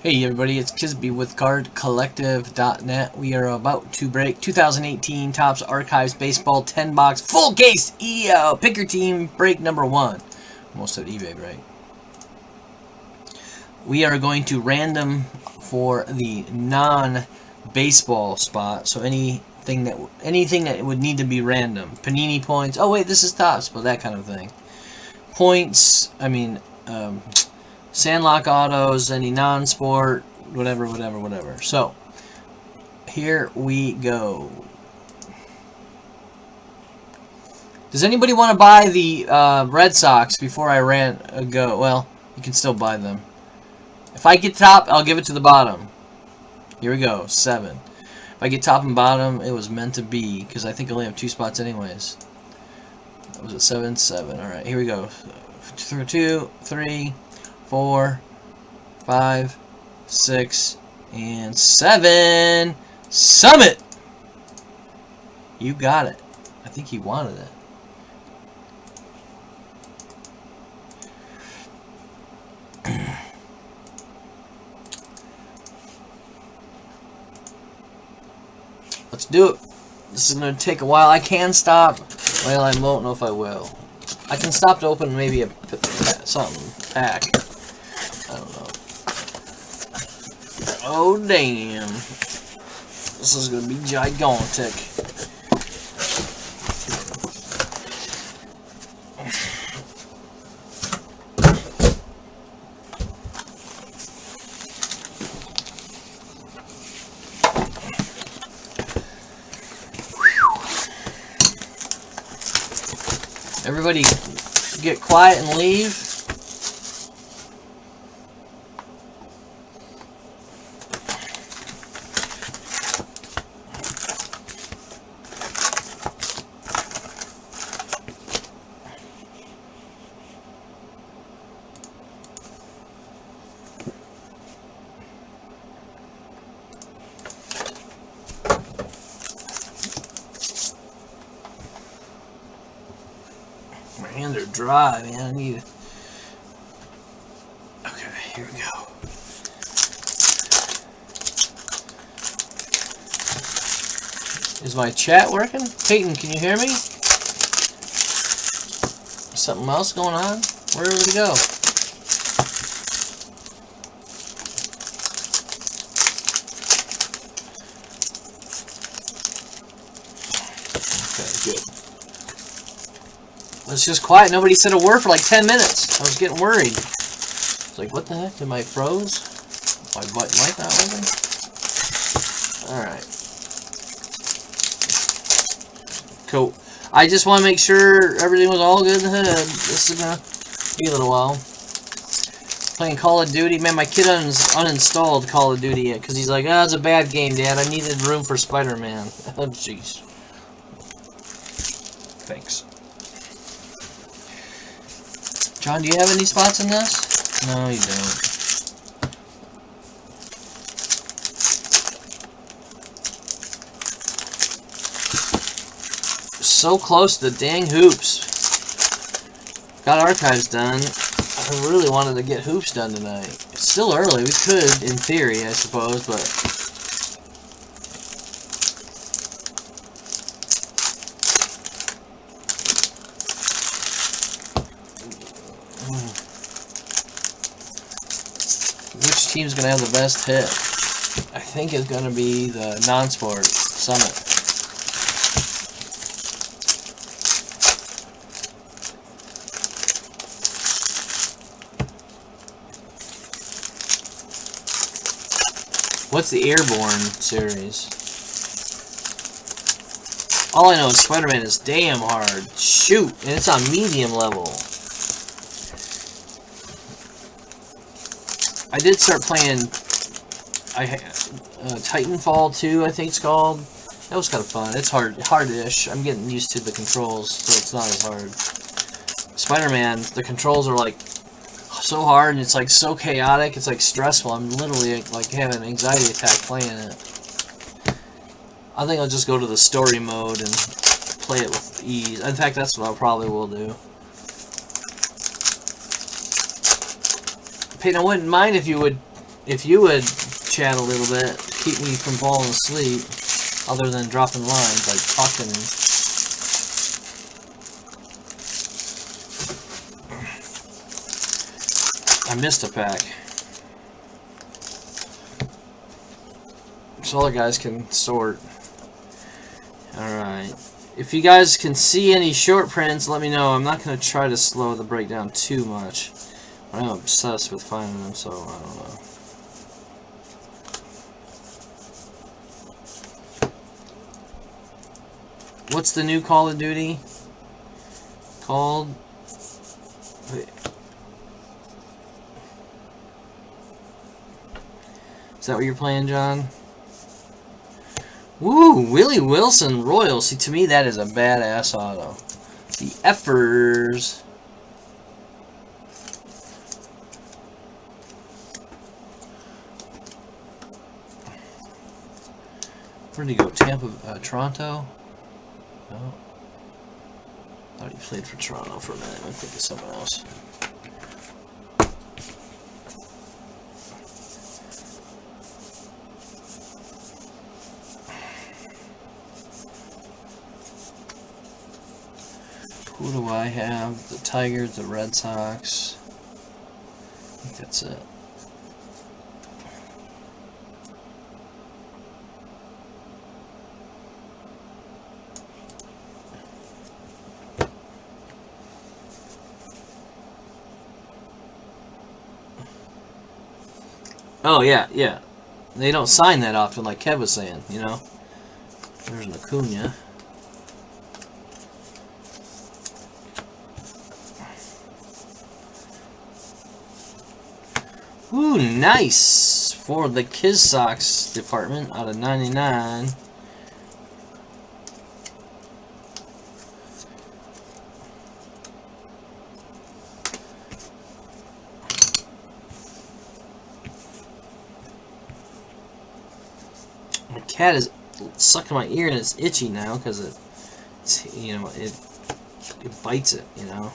Hey everybody, it's Kisby with CardCollective.net. We are about to break 2018 Topps Archives Baseball 10 box full case EO Pick Your Team break number 1. Almost at eBay break. We are going to random for the non-baseball spot. So anything that would need to be random. Panini points. Oh wait, this is Topps, but that kind of thing. Points. Sandlock autos, any non-sport, whatever. So, here we go. Does anybody want to buy the Red Sox before I go? Well, you can still buy them. If I get top, I'll give it to the bottom. Here we go, 7. If I get top and bottom, it was meant to be, because I think I only have 2 spots anyways. That was at 7, 7. Alright, here we go. 2, 3... 4, 5, 6, and 7. Summit! You got it. I think he wanted it. Let's do it. This is going to take a while. I can stop. Well, I won't know if I will. I can stop to open maybe a pack. I don't know. Oh, damn. This is going to be gigantic. Everybody get quiet and leave. My hands are dry, man. I need it. Okay, here we go. Is my chat working? Peyton, can you hear me? Something else going on? Where did it go? Okay, good. It's just quiet. Nobody said a word for like 10 minutes. I was getting worried. It's like, what the heck? Am I froze? My mic not working? Alright. Cool. I just want to make sure everything was all good in the hood. This is going to be a little while. Playing Call of Duty. Man, my kid uninstalled Call of Duty yet because he's like, oh, it's a bad game, Dad. I needed room for Spider-Man. Oh, jeez. Thanks. John, do you have any spots in this? No, you don't. So close to the dang hoops. Got archives done. I really wanted to get hoops done tonight. It's still early. We could, in theory, I suppose, but... Which team's going to have the best hit? I think it's going to be the non-sport Summit. What's the Airborne series? All I know is Spider-Man is damn hard. Shoot! And it's on medium level. I did start playing Titanfall 2, I think it's called. That was kind of fun. It's hard-ish. I'm getting used to the controls, so it's not as hard. Spider-Man, the controls are like so hard and it's like so chaotic, it's like stressful. I'm literally like having an anxiety attack playing it. I think I'll just go to the story mode and play it with ease. In fact, that's what I probably will do. Peyton, I wouldn't mind if you would if you would chat a little bit to keep me from falling asleep, other than dropping lines like talking and... I missed a pack. So other guys can sort. Alright. If you guys can see any short prints, let me know. I'm not going to try to slow the breakdown too much. I'm obsessed with finding them, so I don't know. What's the new Call of Duty called? Wait. Is that what you're playing, John? Woo! Willie Wilson Royal. See, to me, that is a badass auto. The Effers. Where did he go? Tampa, Toronto? No. Thought he played for Toronto for a minute. I think it's someone else. Who do I have? The Tigers, the Red Sox. I think that's it. Oh, yeah, yeah. They don't sign that often, like Kev was saying, you know. There's an Acuna. Ooh, nice! For the Kiz Sox department out of 99. My cat is sucking my ear and it's itchy now because it's, you know, it bites it, you know.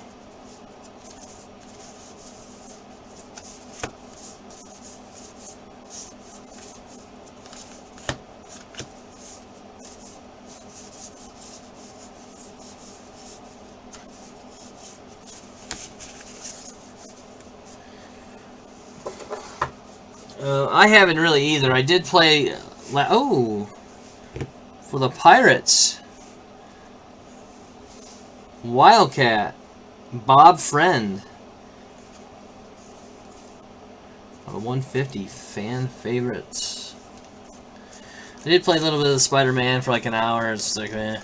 I haven't really either. I did play... Oh! For the Pirates. Wildcat. Bob Friend. 150 fan favorites. I did play a little bit of Spider-Man for like an hour. It's like, eh.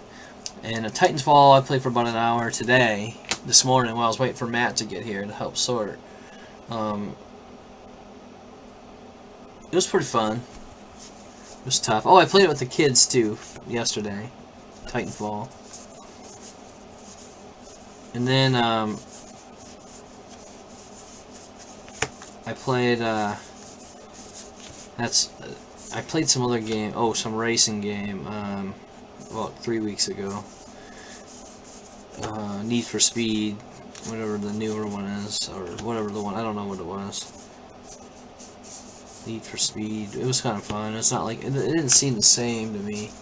And a Titans Fall I played for about an hour today. This morning while I was waiting for Matt to get here to help sort. It was pretty fun. It was tough. Oh, I played it with the kids too yesterday. Titanfall. And then I played I played some other game. Oh, some racing game. Well, 3 weeks ago. Need for Speed, whatever the newer one is, or whatever the one. I don't know what it was. Need for Speed. It was kind of fun. It's not like it didn't seem the same to me.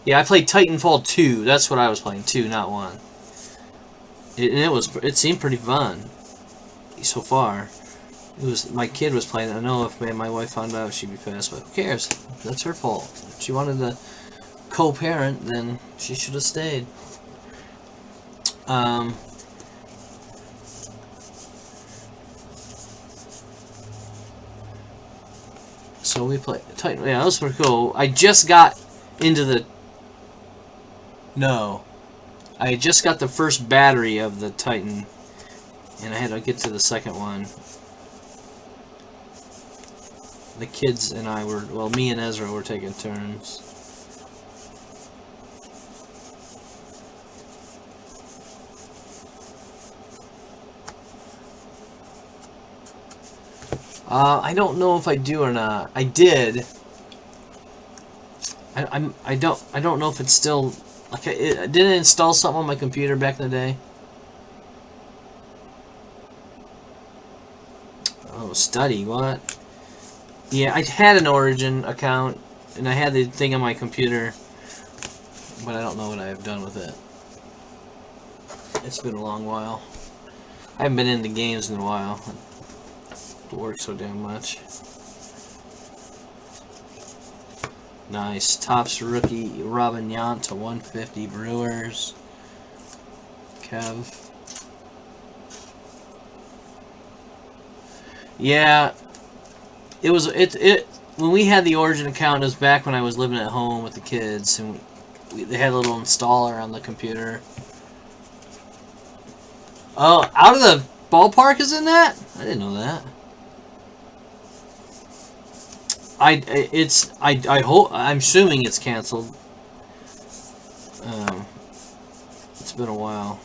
Yeah, I played Titanfall 2. That's what I was playing. 2, not 1. It seemed pretty fun so far. It was my kid was playing it. I know if my wife found out, she'd be pissed, but who cares? That's her fault. If she wanted to co-parent, then she should have stayed. So we play Titan. Yeah, that was pretty cool. I just got into the... No. I just got the first battery of the Titan. And I had to get to the second one. The kids and I were... Well, me and Ezra were taking turns. I don't know if I do or not. I did. I don't know if it's still like I didn't install something on my computer back in the day. Oh, study what? Yeah, I had an Origin account, and I had the thing on my computer, but I don't know what I have done with it. It's been a long while. I haven't been into games in a while. It works so damn much. Nice. Topps rookie Robin Yount to 150 Brewers. Kev. Yeah, it was when we had the Origin account. It was back when I was living at home with the kids, and they had a little installer on the computer. Oh, Out of the Ballpark is in that? I didn't know that. I hope, I'm assuming it's canceled. It's been a while.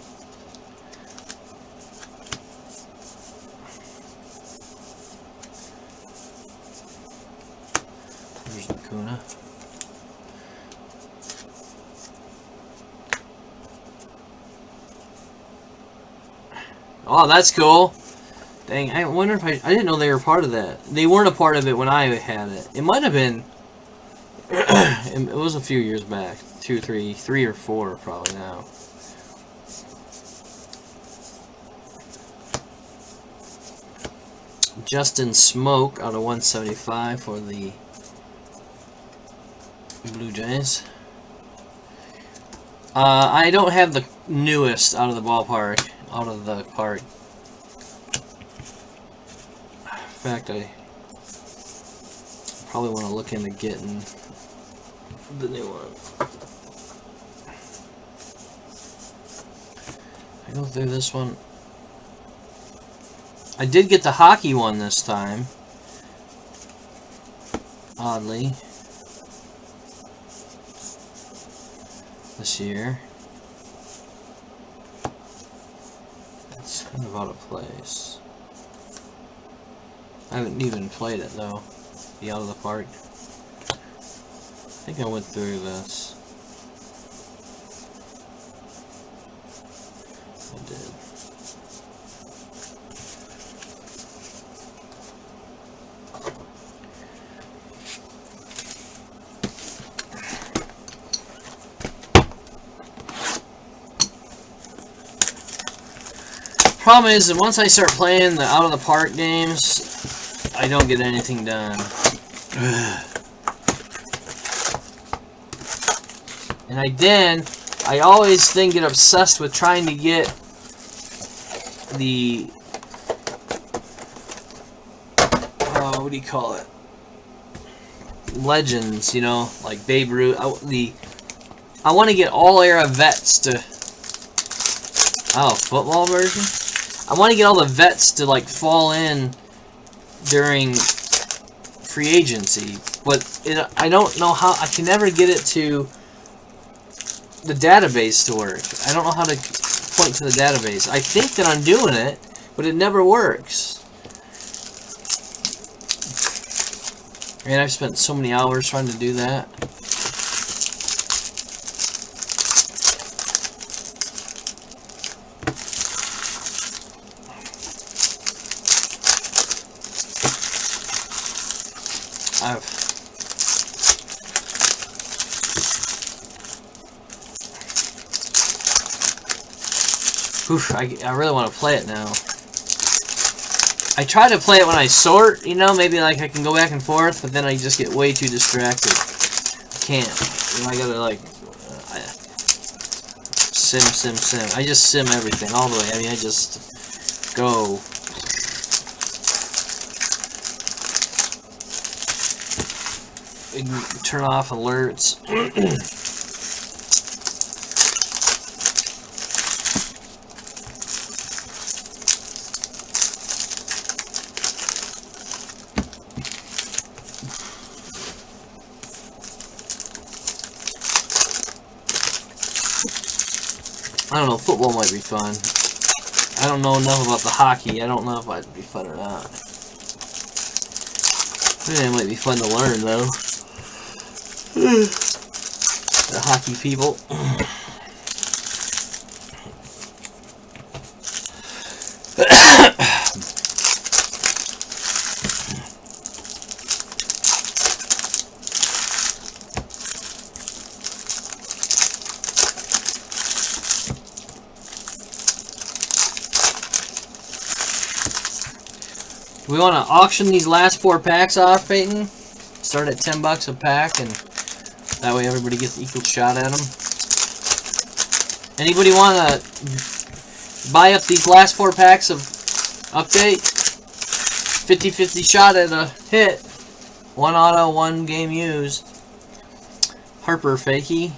There's Lacuna. Oh, that's cool. Dang, I wonder if I didn't know they were part of that. They weren't a part of it when I had it. It might have been. It was a few years back. 2, 3 or 4 probably now. Justin Smoke out of 175 for the Blue Jays. I don't have the newest out of the ballpark. Out of the park. In fact, I probably want to look into getting the new one. I go through this one. I did get the hockey one this time. Oddly. This year. It's kind of out of place. I haven't even played it though. The Out of the Park. I think I went through this. I did. Problem is that once I start playing the Out of the Park games, I don't get anything done. And I always then get obsessed with trying to get the, what do you call it? Legends, you know, like Babe Ruth. I want to get all era vets to, football version? I want to get all the vets to like fall in during free agency, but I don't know how. I can never get it to the database to work. I don't know how to point to the database. I think that I'm doing it, but it never works. And I've spent so many hours trying to do that. I really want to play it now. I try to play it when I sort, you know, maybe like I can go back and forth, but then I just get way too distracted. I can't. You know, I gotta like sim. I just sim everything all the way. I mean, I just go. Turn off alerts. I don't know, football might be fun. I don't know enough about the hockey. I don't know if it'd be fun or not. It might be fun to learn, though. The hockey people. We want to auction these last 4 packs off, Peyton. Start at $10 a pack, and that way everybody gets equal shot at them. Anybody want to buy up these last 4 packs of update? 50-50 shot at a hit. 1 auto, 1 game used. Harper Fakey.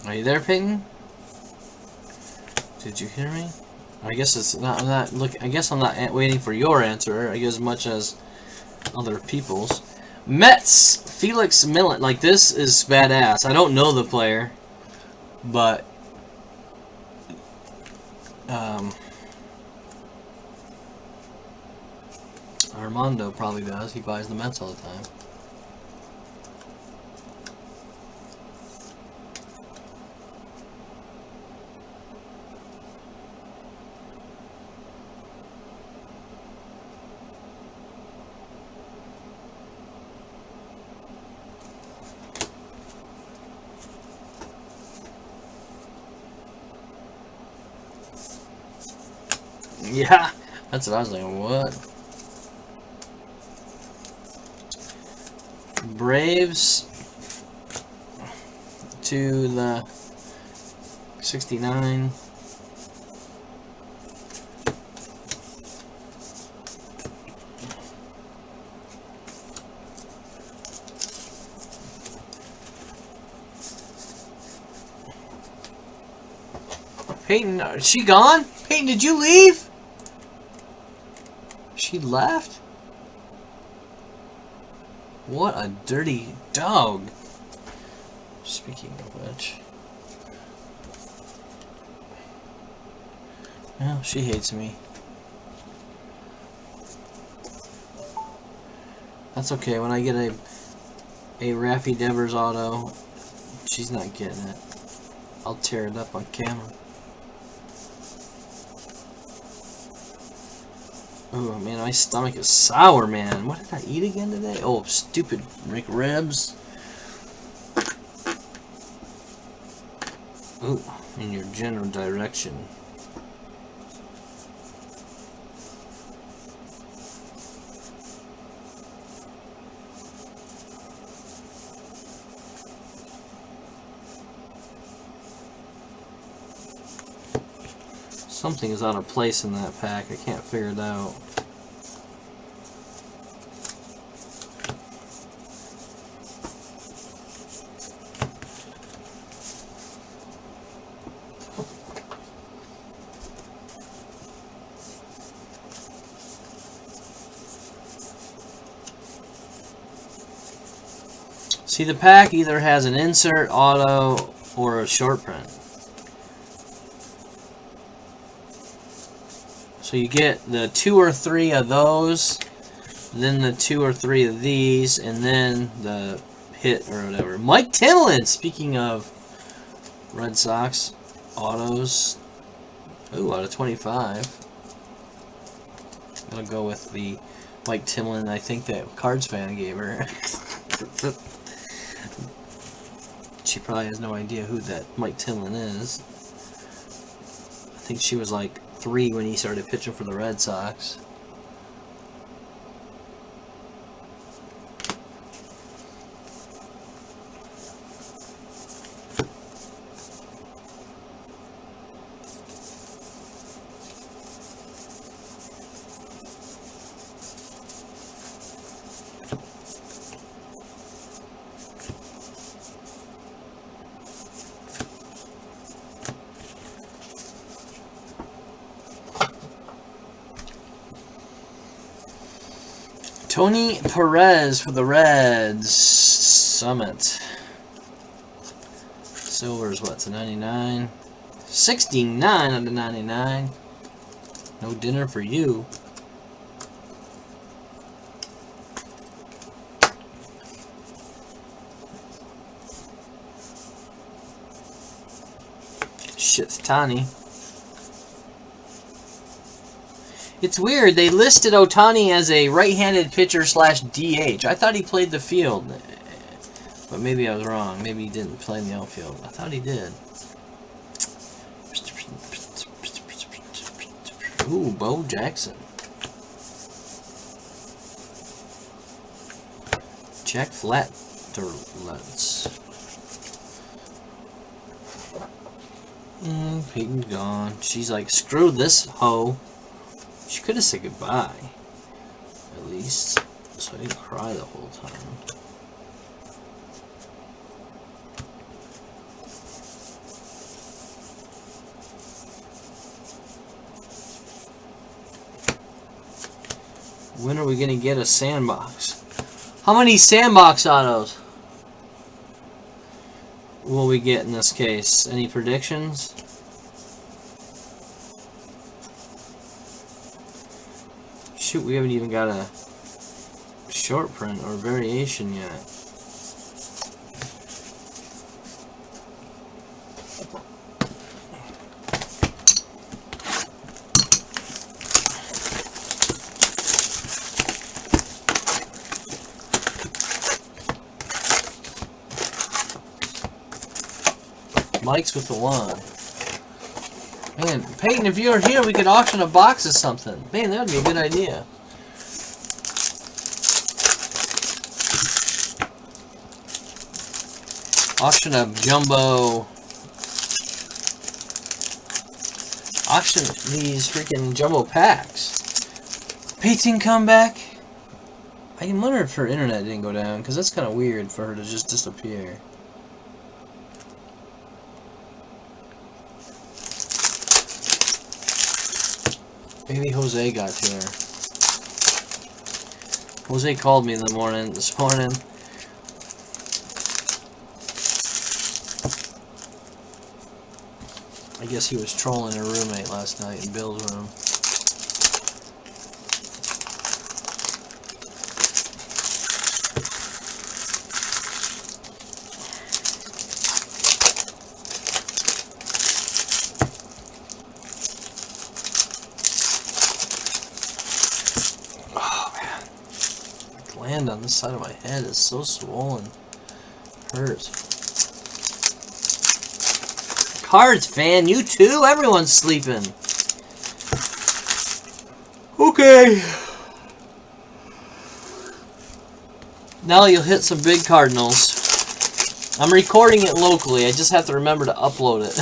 Are you there, Peyton? Did you hear me? I guess it's not. I'm not look. I guess I'm not waiting for your answer. I guess as much as other people's. Mets Felix Millen. Like, this is badass. I don't know the player, but Armando probably does. He buys the Mets all the time. Yeah, that's what I was like, what? Braves to the 69. Peyton, is she gone? Peyton, did you leave? She left? What a dirty dog. Speaking of which. Well, she hates me. That's okay. When I get a Raffy Devers auto, she's not getting it. I'll tear it up on camera. Oh man, my stomach is sour, man. What did I eat again today? Oh, stupid McRibs. Ooh, in your general direction. Something is out of place in that pack. I can't figure it out. See, the pack either has an insert, auto, or a short print. So you get the 2 or 3 of those, then the 2 or 3 of these, and then the hit or whatever. Mike Timlin, speaking of Red Sox autos. Ooh, out of 25. I'll go with the Mike Timlin I think that Cards fan gave her. She probably has no idea who that Mike Timlin is. I think she was like 3 when he started pitching for the Red Sox. Tony Perez for the Reds. Summit. Silver's what, to 99? 69 out of 99. No dinner for you. Shit, Ohtani. It's weird. They listed Ohtani as a right-handed pitcher slash DH. I thought he played the field. But maybe I was wrong. Maybe he didn't play in the outfield. I thought he did. Ooh, Bo Jackson. Jack Flatterlets. Peyton's gone. She's like, screw this hoe. She could have said goodbye. At least. So I didn't cry the whole time. When are we going to get a sandbox? How many sandbox autos will we get in this case? Any predictions? Shoot, we haven't even got a short print or variation yet. Mike's with the one. Man, Peyton, if you were here, we could auction a box of something. Man, that would be a good idea. Auction a jumbo. Auction these freaking jumbo packs. Peyton come back. I wonder if her internet didn't go down, because that's kind of weird for her to just disappear. Maybe Jose got to her. Jose called me this morning. I guess he was trolling her roommate last night in Bill's room. On this side of my head is so swollen. Hurts. Cards fan, you too? Everyone's sleeping. Okay. Now you'll hit some big Cardinals. I'm recording it locally. I just have to remember to upload it.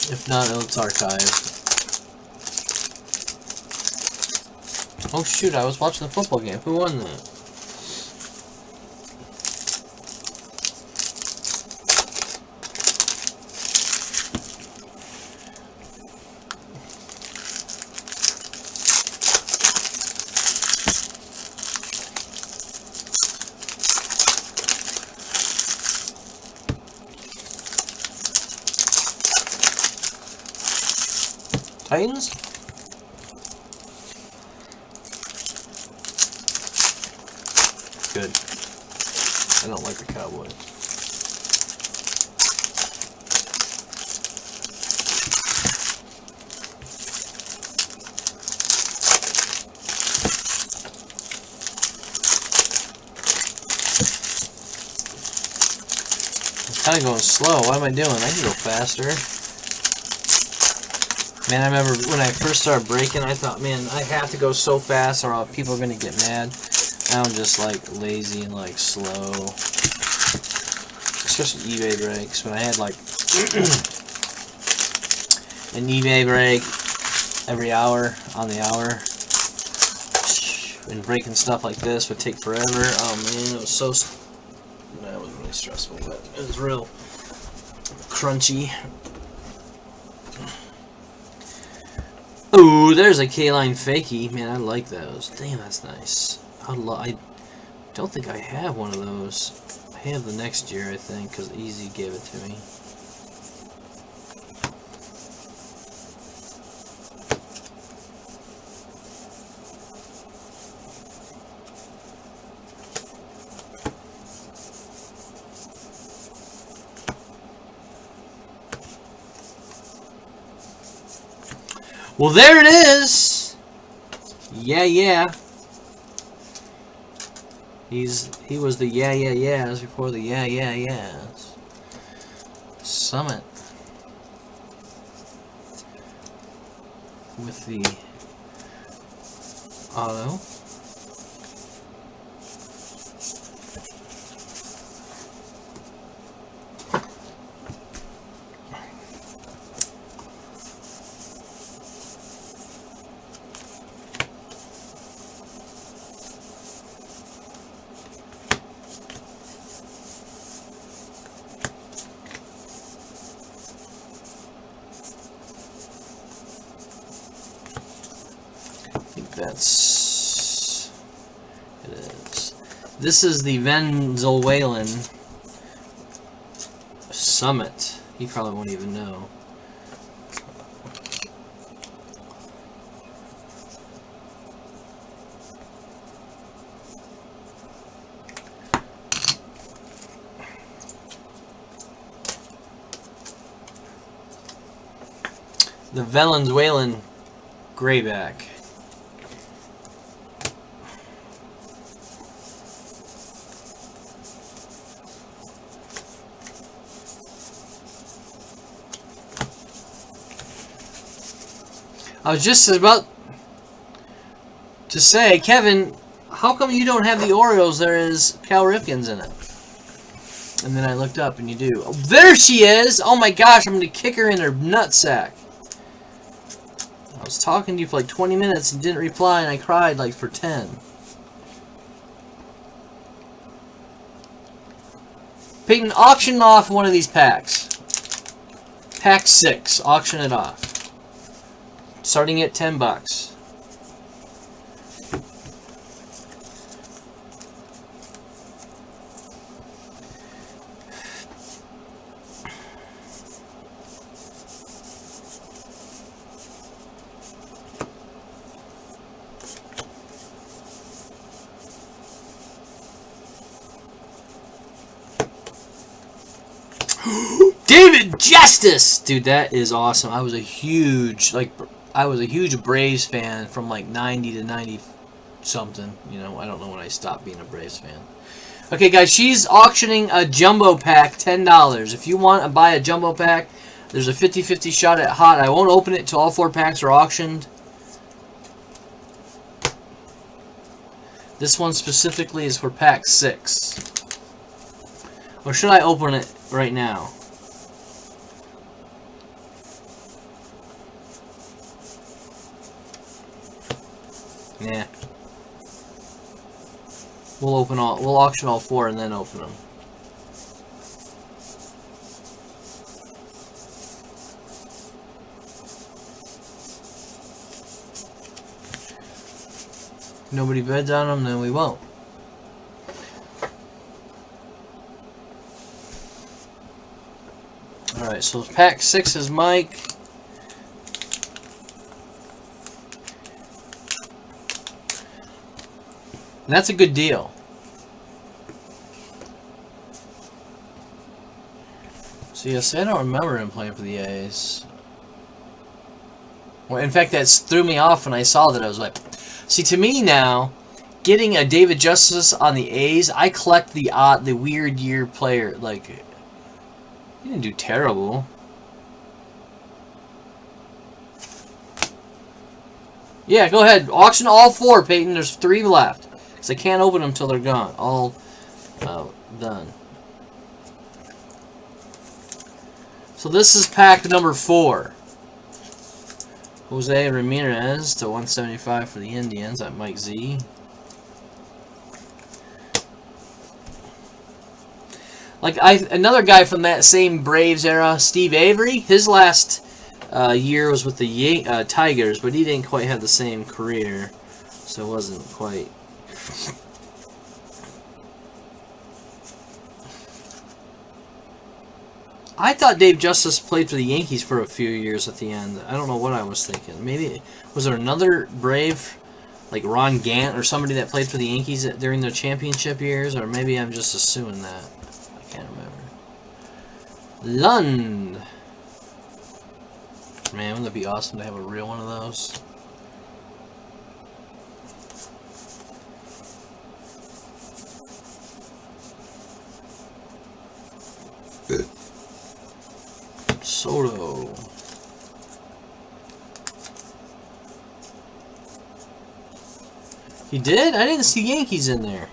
If not, it's archived. Oh shoot, I was watching the football game. Who won that? Titans? Good. I don't like the Cowboys. I'm kind of going slow. What am I doing? I can go faster. Man, I remember when I first started breaking, I thought, man, I have to go so fast or people are going to get mad. Now I'm just like lazy and like slow. Especially eBay breaks. When I had like an eBay break every hour on the hour. And breaking stuff like this would take forever. Oh man, it was so... That was really stressful, but it was real crunchy. Ooh, there's a K-Line fakie. Man, I like those. Damn, that's nice. I don't think I have one of those. I have the next year, I think, because Easy gave it to me. Well, there it is. Yeah, yeah. He was the yeah, yeah, yeahs before the yeah, yeah, yeahs. Summit. With the auto. That's it is. This is the Venezuelan Summit. He probably won't even know. The Venezuelan Grayback. I was just about to say, Kevin, how come you don't have the Oreos? There is Cal Ripken's in it. And then I looked up, and you do. Oh, there she is! Oh my gosh, I'm going to kick her in her nutsack. I was talking to you for like 20 minutes and didn't reply, and I cried like for 10. Peyton, auction off one of these packs. Pack 6. Auction it off. Starting at $10. David Justice! Dude, that is awesome. I was a huge Braves fan from like 90 to 90 something. You know, I don't know when I stopped being a Braves fan. Okay, guys, she's auctioning a jumbo pack, $10. If you want to buy a jumbo pack, there's a 50-50 shot at hot. I won't open it until all 4 packs are auctioned. This one specifically is for pack 6. Or should I open it right now? Yeah. We'll auction all 4 and then open them. If nobody bids on them, then we won't. Alright, so pack 6 is Mike. And that's a good deal. So yes, I don't remember him playing for the A's. Well, in fact, that threw me off when I saw that. I was like, see, to me now, getting a David Justice on the A's, I collect the weird year player. Like, he didn't do terrible. Yeah, go ahead. Auction all 4, Peyton. There's 3 left. Because I can't open them until they're gone. All done. So this is pack number 4. Jose Ramirez to 175 for the Indians at Mike Z. Like another guy from that same Braves era, Steve Avery. His last year was with the Tigers, but he didn't quite have the same career, so it wasn't quite. I thought Dave Justice played for the Yankees for a few years at the end. I don't know what I was thinking. Maybe was there another Brave, like Ron Gant or somebody that played for the Yankees during their championship years, or maybe I'm just assuming that. I can't remember. Lund. Man, wouldn't that be awesome to have a real one of those? Soto. He did? I didn't see Yankees in there.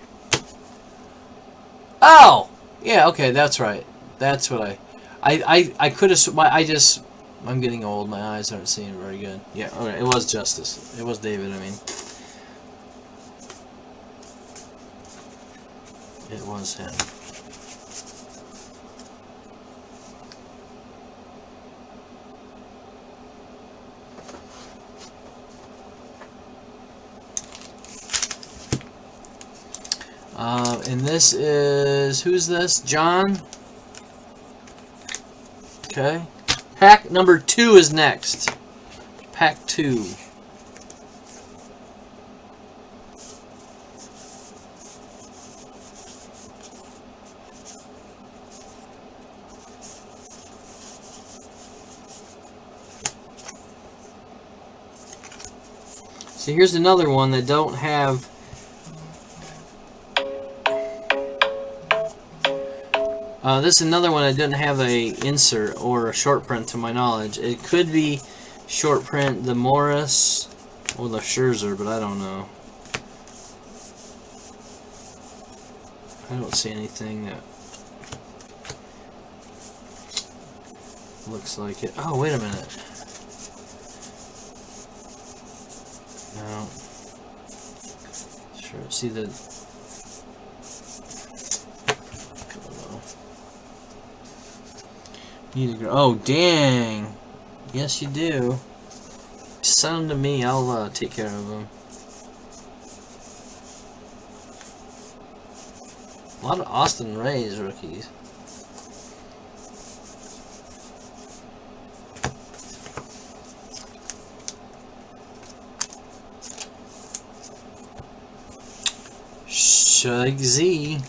Oh! Yeah, okay, that's right. That's what I could have... I'm getting old. My eyes aren't seeing very good. Yeah, okay, it was Justice. It was David, I mean. It was him. And this is... Who's this? John? Okay. Pack number 2 is next. Pack 2. So here's another one that don't have... this is another one that didn't have a insert or a short print to my knowledge. It could be short print the Morris or the Scherzer, but I don't know. I don't see anything that looks like it. Oh, wait a minute. No. Sure. See the... Need to go. Oh, dang. Yes, you do. Send them to me. I'll take care of them. A lot of Austin Rays rookies. Shug Z.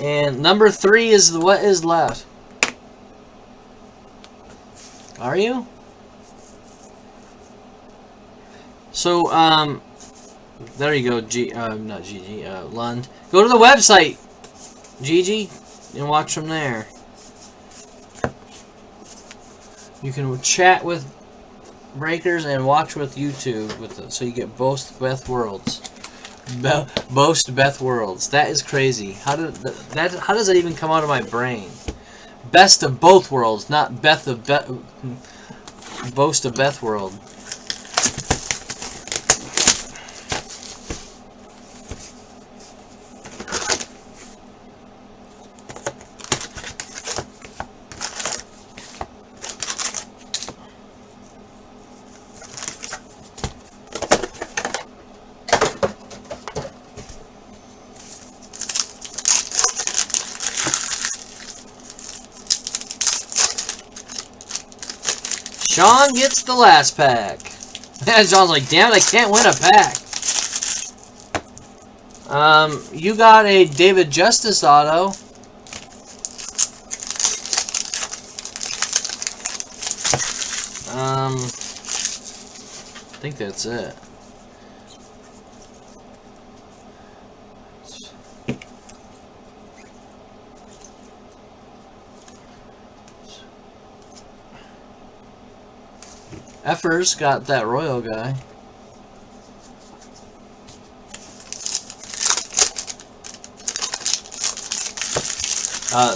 And number 3 is what is left. Are you? So, there you go, not GG, Lund. Go to the website, Gigi, and watch from there. You can chat with Breakers and watch with YouTube with it, so you get both Beth worlds. Boast Beth worlds. That is crazy. How does that even come out of my brain? Best of both worlds, not Beth of Boast of Beth world. Sean gets the last pack. And Sean's like, damn it, I can't win a pack. You got a David Justice auto. I think that's it. Effers got that Royal guy.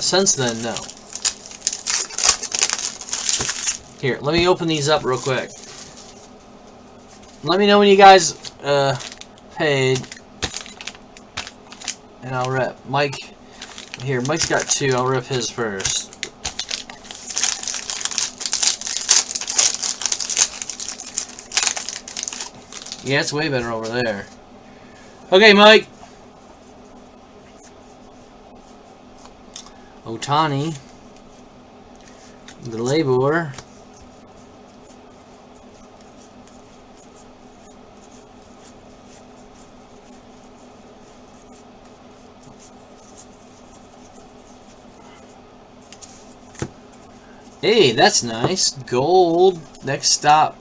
Since then, no. Here, let me open these up real quick. Let me know when you guys paid, and I'll rip. Mike, here, Mike's got 2. I'll rip his first. Yeah, it's way better over there. Okay, Mike. Otani. The Labor. Hey, that's nice. Gold. Next stop.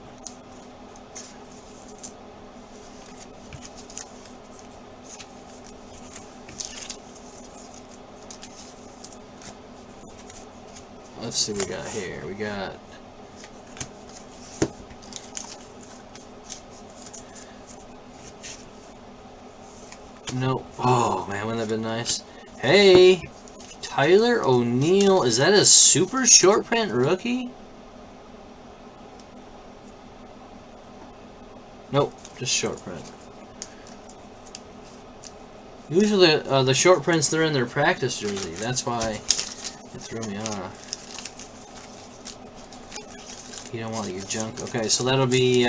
Let's see what we got here. We got... Nope. Oh, man, wouldn't that have been nice? Hey! Tyler O'Neill. Is that a super short print rookie? Nope, just short print. Usually the short prints, they're in their practice jersey. That's why it threw me off. You don't want your junk. Okay, so that'll be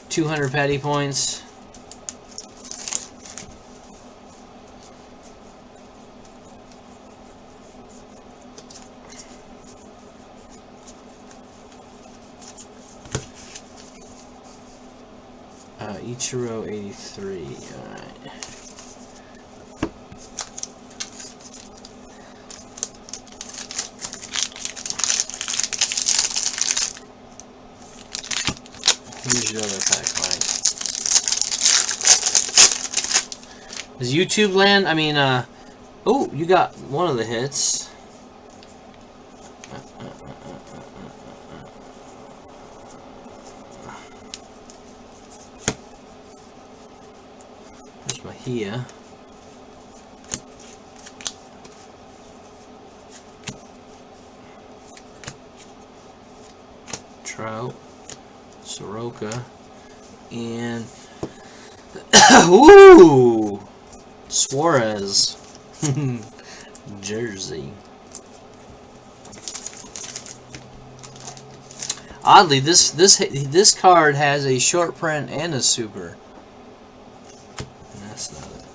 200 patty points. Ichiro 83. Alright. Here's your other pack, Mike. Does YouTube land? I mean, oh, you got one of the hits. There's Mahia. Trout. Soroka. And ooh, Suarez. Jersey. Oddly, this card has a short print and a super. And that's not it.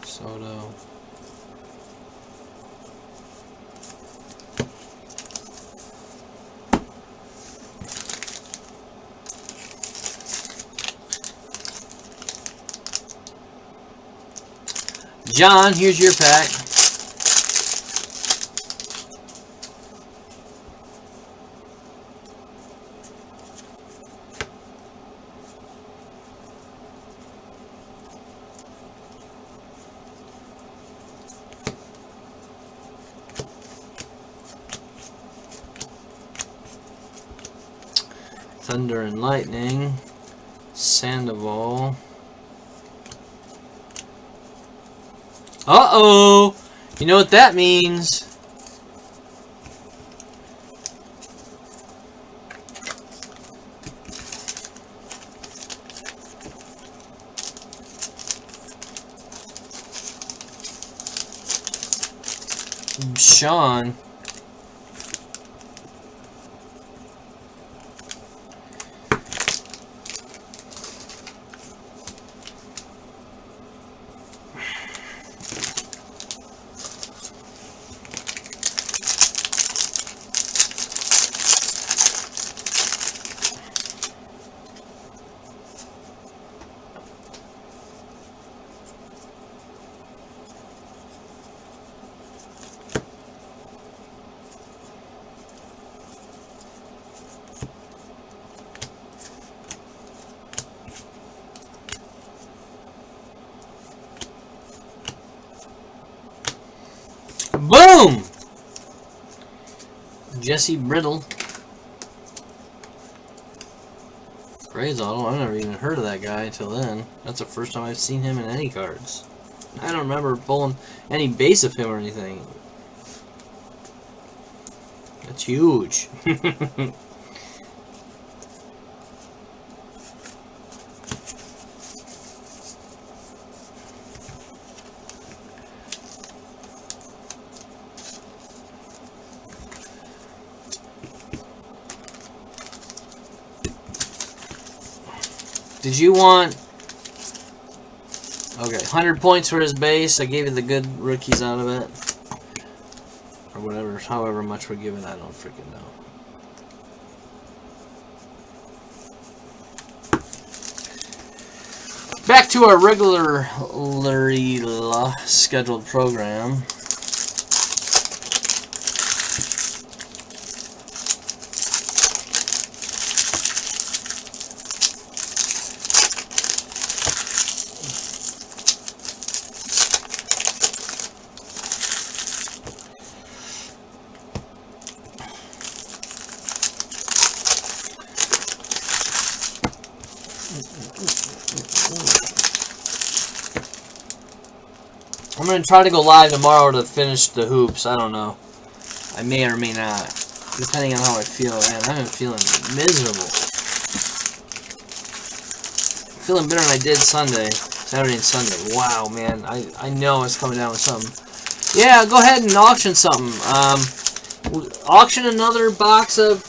Soto. John, here's your pack. Thunder and Lightning. Sandoval. Uh-oh! You know what that means? Sean. Boom! Jesse Brittle. Grays Auto. I've never even heard of that guy until then. That's the first time I've seen him in any cards. I don't remember pulling any base of him or anything. That's huge. Did you want... Okay, 100 points for his base. I gave you the good rookies out of it. Or whatever, however much we're giving, I don't freaking know. Back to our regularly scheduled program. I'm going to try to go live tomorrow to finish the hoops. I don't know. I may or may not. Depending on how I feel. Man, I'm feeling miserable. I'm feeling better than I did Saturday and Sunday. Wow, man. I know it's coming down with something. Yeah, go ahead and auction something. Auction another box of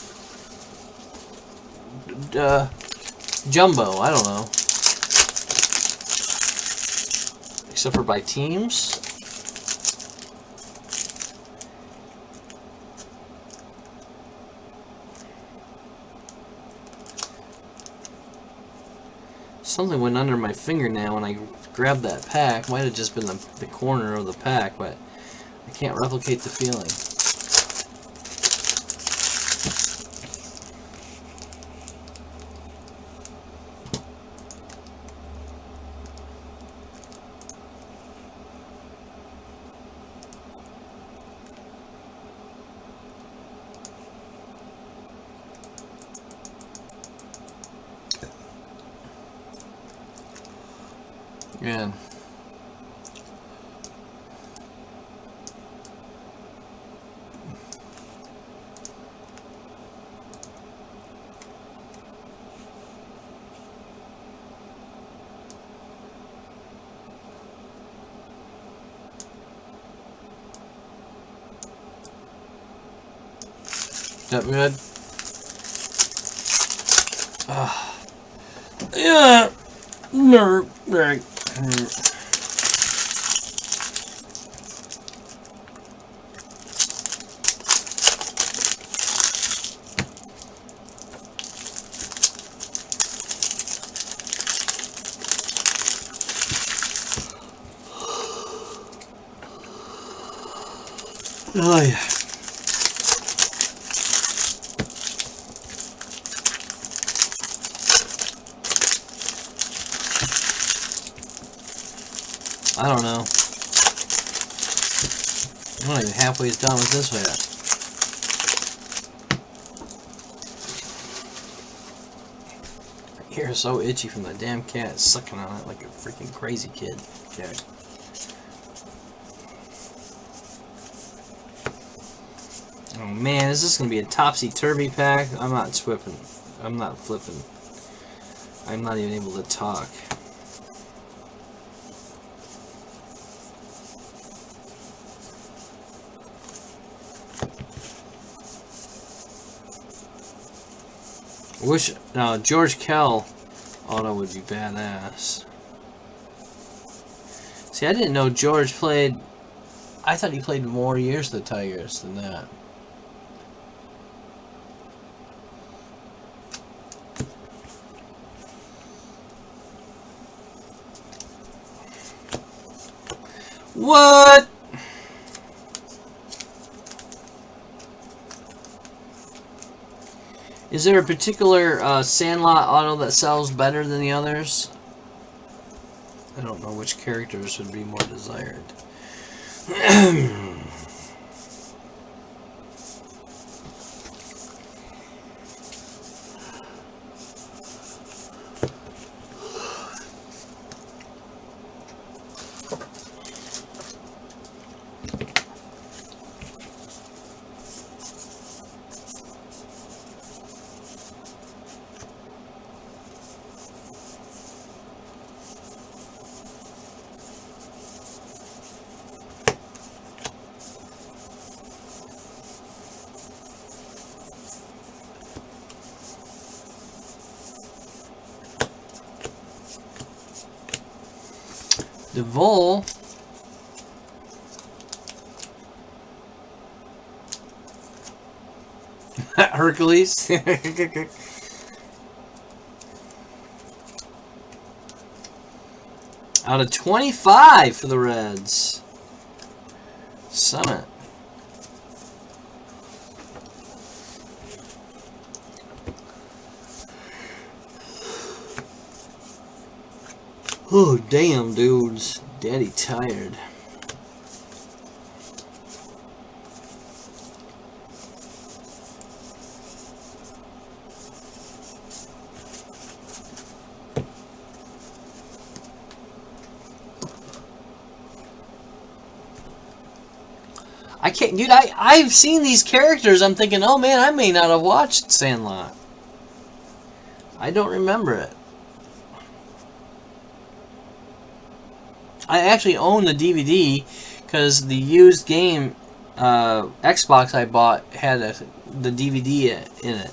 Jumbo. I don't know. Except for by teams. Something went under my fingernail when I grabbed that pack. Might have just been the corner of the pack, but I can't replicate the feeling. Yeah. That good? Yeah. No. Right. Oh yeah. I don't know. I'm not even halfway done with this yet. My ear is so itchy from the damn cat sucking on it like a freaking crazy kid. Okay. Oh man, is this gonna be a topsy-turvy pack? I'm not flipping. I'm not flipping. I'm not even able to talk. Wish George Kell auto would be badass. See, I didn't know George played. I thought he played more years with the Tigers than that. What? Is there a particular Sandlot auto that sells better than the others? I don't know which characters would be more desired. DeVol. Hercules. Out of 25 for the Reds. Summit. Oh, damn, dudes. Daddy tired. I can't, dude, I've seen these characters. I'm thinking, oh man, I may not have watched Sandlot. I don't remember it. I actually own the DVD because the used game Xbox I bought had the DVD in it.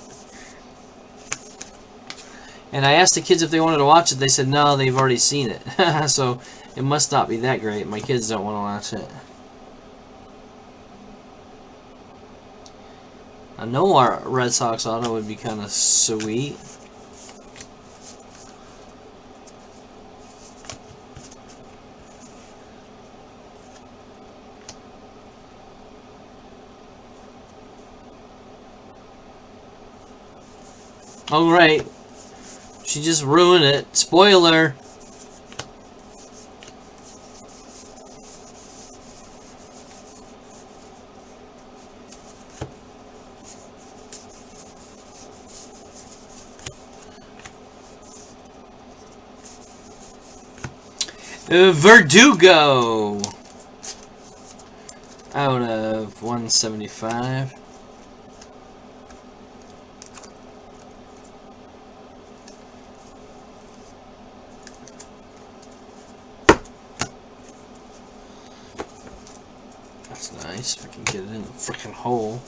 And I asked the kids if they wanted to watch it. They said no, they've already seen it. So it must not be that great. My kids don't want to watch it. I know our Red Sox auto would be kind of sweet. Oh, right. She just ruined it. Spoiler. Verdugo. Out of 175. That's nice. If I can get it in the frickin' hole.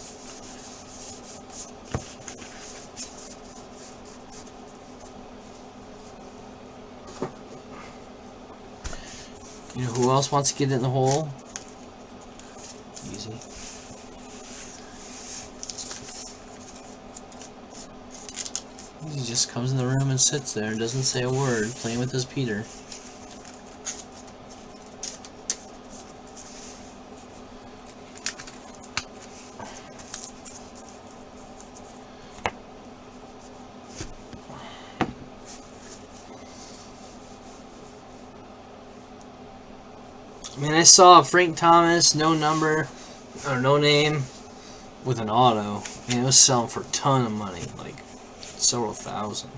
You know who else wants to get it in the hole? Easy. He just comes in the room and sits there and doesn't say a word, playing with his Peter. I mean, I saw Frank Thomas, no number, or no name, with an auto. I mean, it was selling for a ton of money, like several thousand.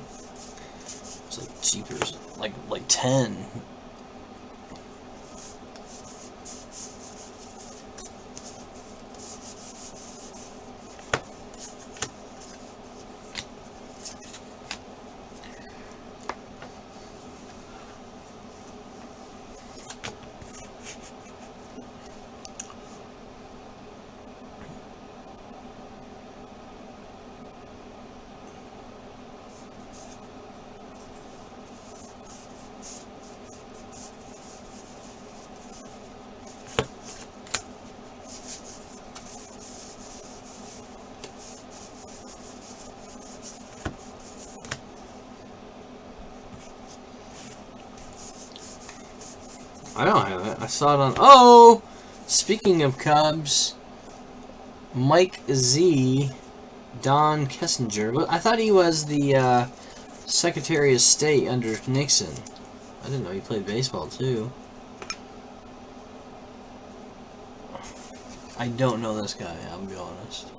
It's like cheapers, like 10. I don't have it. I saw it on... Oh! Speaking of Cubs, Mike Z, Don Kessinger. But I thought he was the Secretary of State under Nixon. I didn't know he played baseball, too. I don't know this guy, I'll be honest.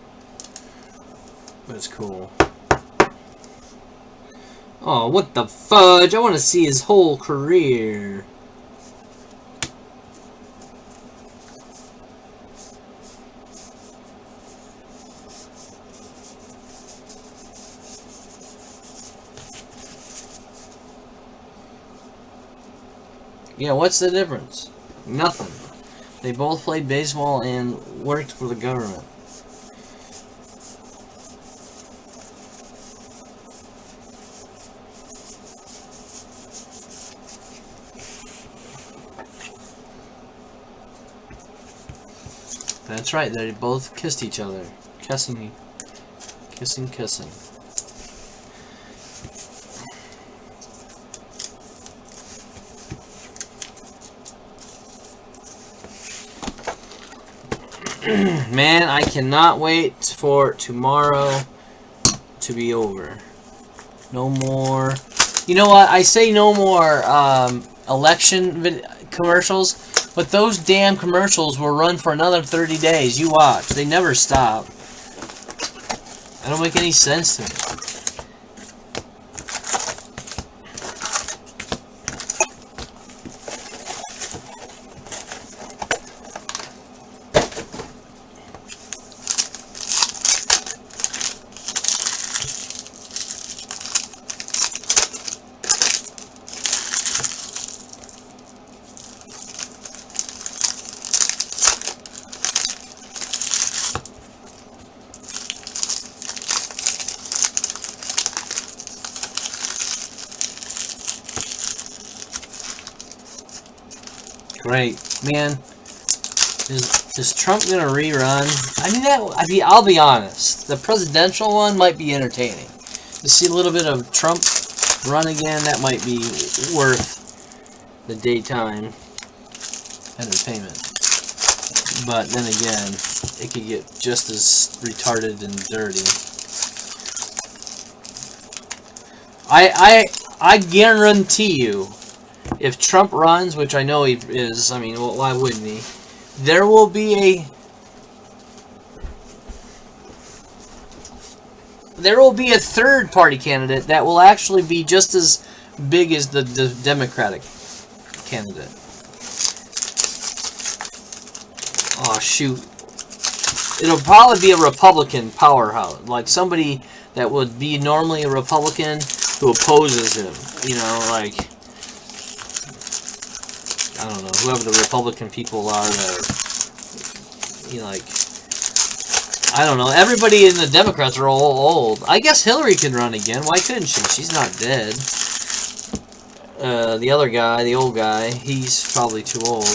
But it's cool. Oh, what the fudge? I want to see his whole career. Yeah, what's the difference? Nothing. They both played baseball and worked for the government. That's right, they both kissed each other. Kissing. Man, I cannot wait for tomorrow to be over. No more. You know what? I say no more election commercials, but those damn commercials will run for another 30 days. You watch. They never stop. That don't make any sense to me. Great, man. Is Trump gonna rerun? I'll be honest. The presidential one might be entertaining. To see a little bit of Trump run again, that might be worth the daytime entertainment. But then again, it could get just as retarded and dirty. I guarantee you, if Trump runs, which I know he is, I mean, well, why wouldn't he? There will be a third party candidate that will actually be just as big as the Democratic candidate. Oh shoot. It'll probably be a Republican powerhouse, like somebody that would be normally a Republican who opposes him. You know, like, I don't know, whoever the Republican people are that are, you know, like, I don't know. Everybody in the Democrats are all old. I guess Hillary can run again. Why couldn't she? She's not dead. The other guy, the old guy, he's probably too old.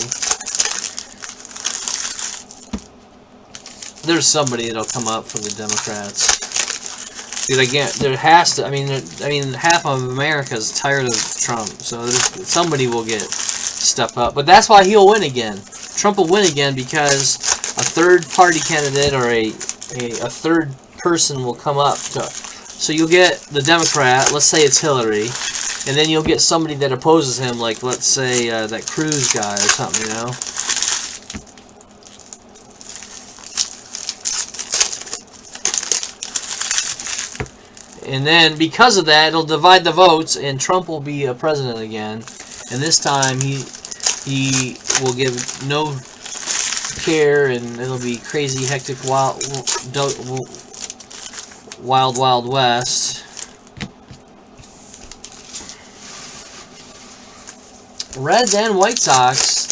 There's somebody that'll come up for the Democrats. Dude, again, there has to. I mean, half of America's tired of Trump, so somebody will step up. But that's why he'll win again. Trump will win again because a third party candidate or a third person will come up. So you'll get the Democrat. Let's say it's Hillary, and then you'll get somebody that opposes him, like let's say that Cruz guy or something, you know. And then, because of that, it'll divide the votes, and Trump will be a president again. And this time, he will give no care, and it'll be crazy, hectic, wild west. Reds and White Sox,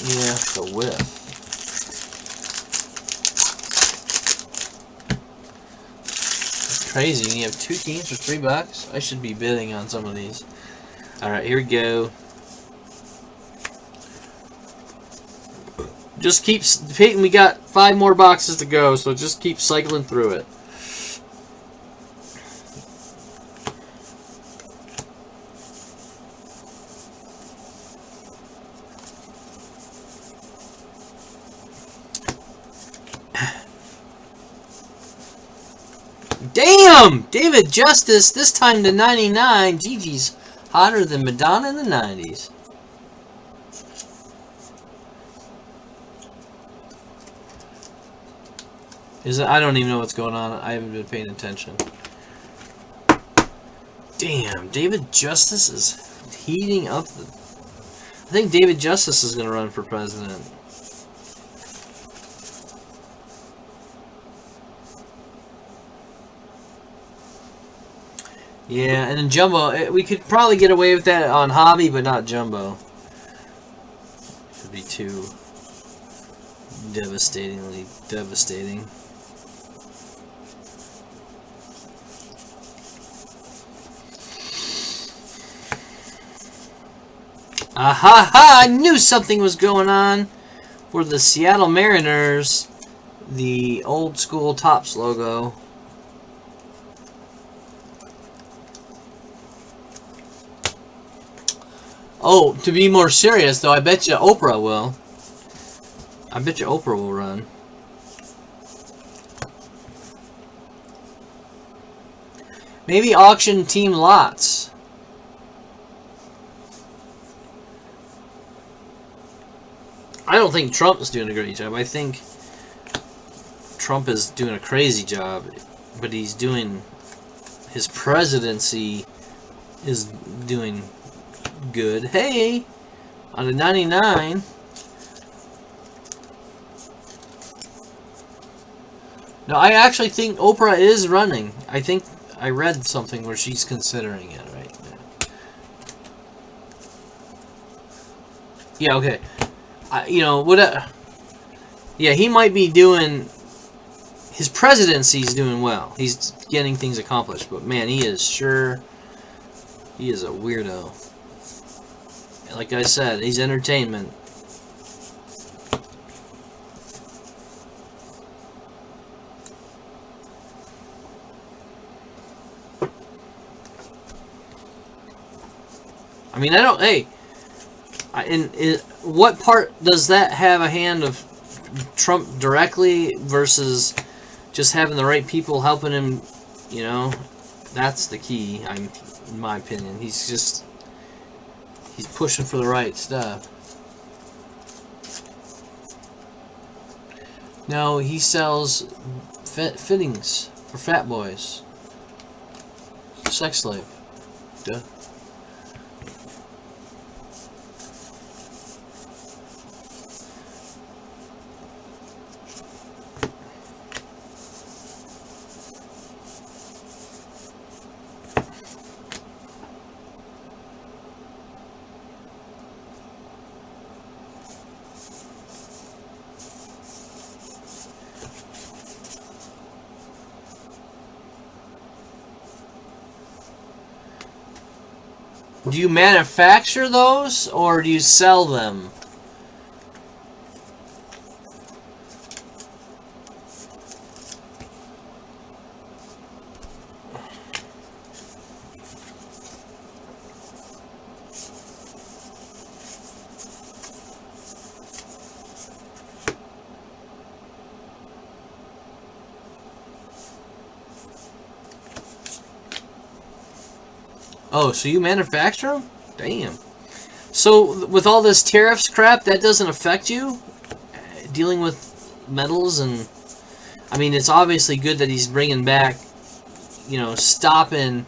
yeah, the whiff. Crazy. You have two teams for $3. I should be bidding on some of these. Alright, here we go. Just keep, we got 5 more boxes to go, so just keep cycling through it. Damn! David Justice, this time to 99. Gigi's hotter than Madonna in the 90s. I don't even know what's going on. I haven't been paying attention. Damn, David Justice is heating up the... I think David Justice is going to run for president. Yeah, and then Jumbo, we could probably get away with that on Hobby, but not Jumbo. Should be too devastatingly devastating. Aha! I knew something was going on for the Seattle Mariners. The old school Topps logo. Oh, to be more serious though, I bet you Oprah will. I bet you Oprah will run. Maybe auction team lots. I don't think Trump is doing a great job. I think Trump is doing a crazy job, but he's doing, his presidency is doing good. Hey, on a 99. No, I actually think Oprah is running. I think I read something where she's considering it right now. Yeah, okay. You know, yeah, he might be doing, his presidency's doing well. He's getting things accomplished, but man, he is a weirdo. Like I said, he's entertainment. I mean, I don't, hey, what part does that have a hand of Trump directly versus just having the right people helping him? You know, that's the key. In my opinion, he's pushing for the right stuff. No, he sells fittings for fat boys. Sex slave. Duh. Do you manufacture those, or do you sell them? Oh, so you manufacture them? Damn. So with all this tariffs crap, that doesn't affect you? Dealing with metals and... I mean, it's obviously good that he's bringing back, you know, stopping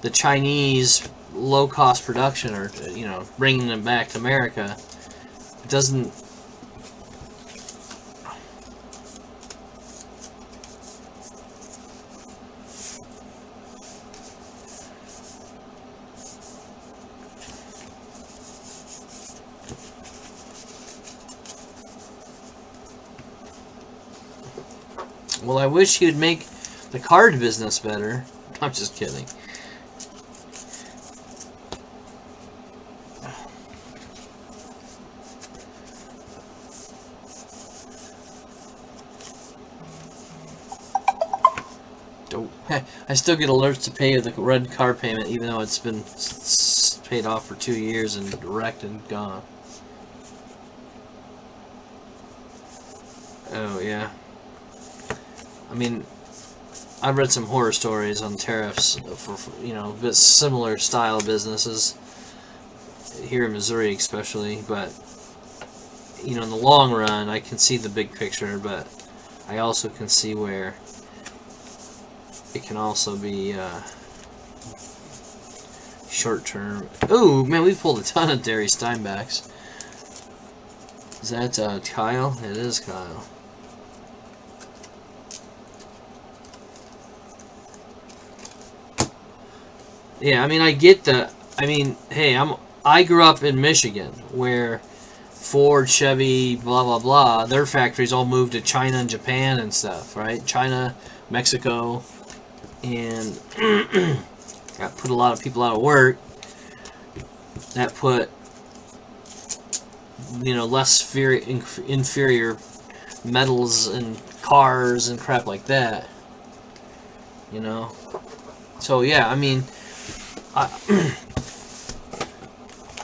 the Chinese low-cost production, or, you know, bringing them back to America. It doesn't... Well, I wish he would make the card business better. I'm just kidding. I still get alerts to pay the red car payment, even though it's been paid off for 2 years and wrecked and gone. Oh, yeah. I mean, I've read some horror stories on tariffs for you know, similar style businesses here in Missouri especially, but you know, in the long run I can see the big picture, but I also can see where it can also be short term. Ooh, man, we've pulled a ton of Derry Steinbacks. Is that Kyle? It is Kyle. Yeah, I mean, I get the... I mean, hey, I grew up in Michigan, where Ford, Chevy, blah, blah, blah, their factories all moved to China and Japan and stuff, right? China, Mexico, and that put a lot of people out of work. That put, you know, less inferior metals and cars and crap like that, you know? So, yeah, I mean...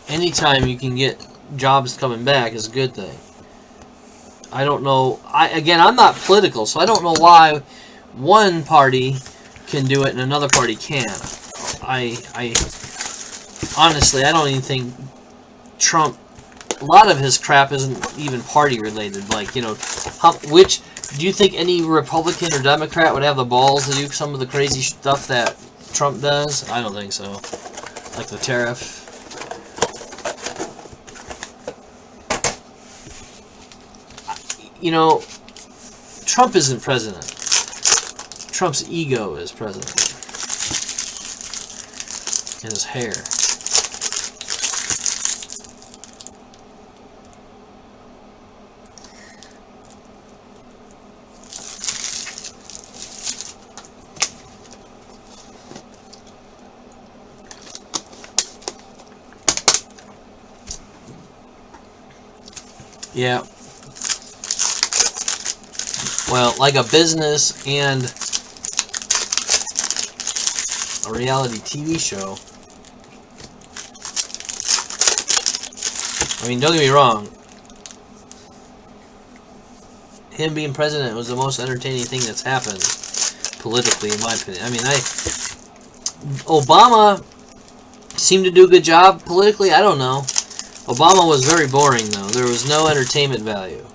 anytime you can get jobs coming back is a good thing. I don't know. Again, I'm not political, so I don't know why one party can do it and another party can't. I honestly, I don't even think Trump, a lot of his crap isn't even party related. Like, you know, which, do you think any Republican or Democrat would have the balls to do some of the crazy stuff that Trump does? I don't think so. Like the tariff. You know, Trump isn't president. Trump's ego is president. And his hair. Yeah. Well, like a business and a reality TV show. I mean, don't get me wrong. Him being president was the most entertaining thing that's happened politically, in my opinion. I mean, Obama seemed to do a good job politically. I don't know. Obama was very boring, though. There was no entertainment value.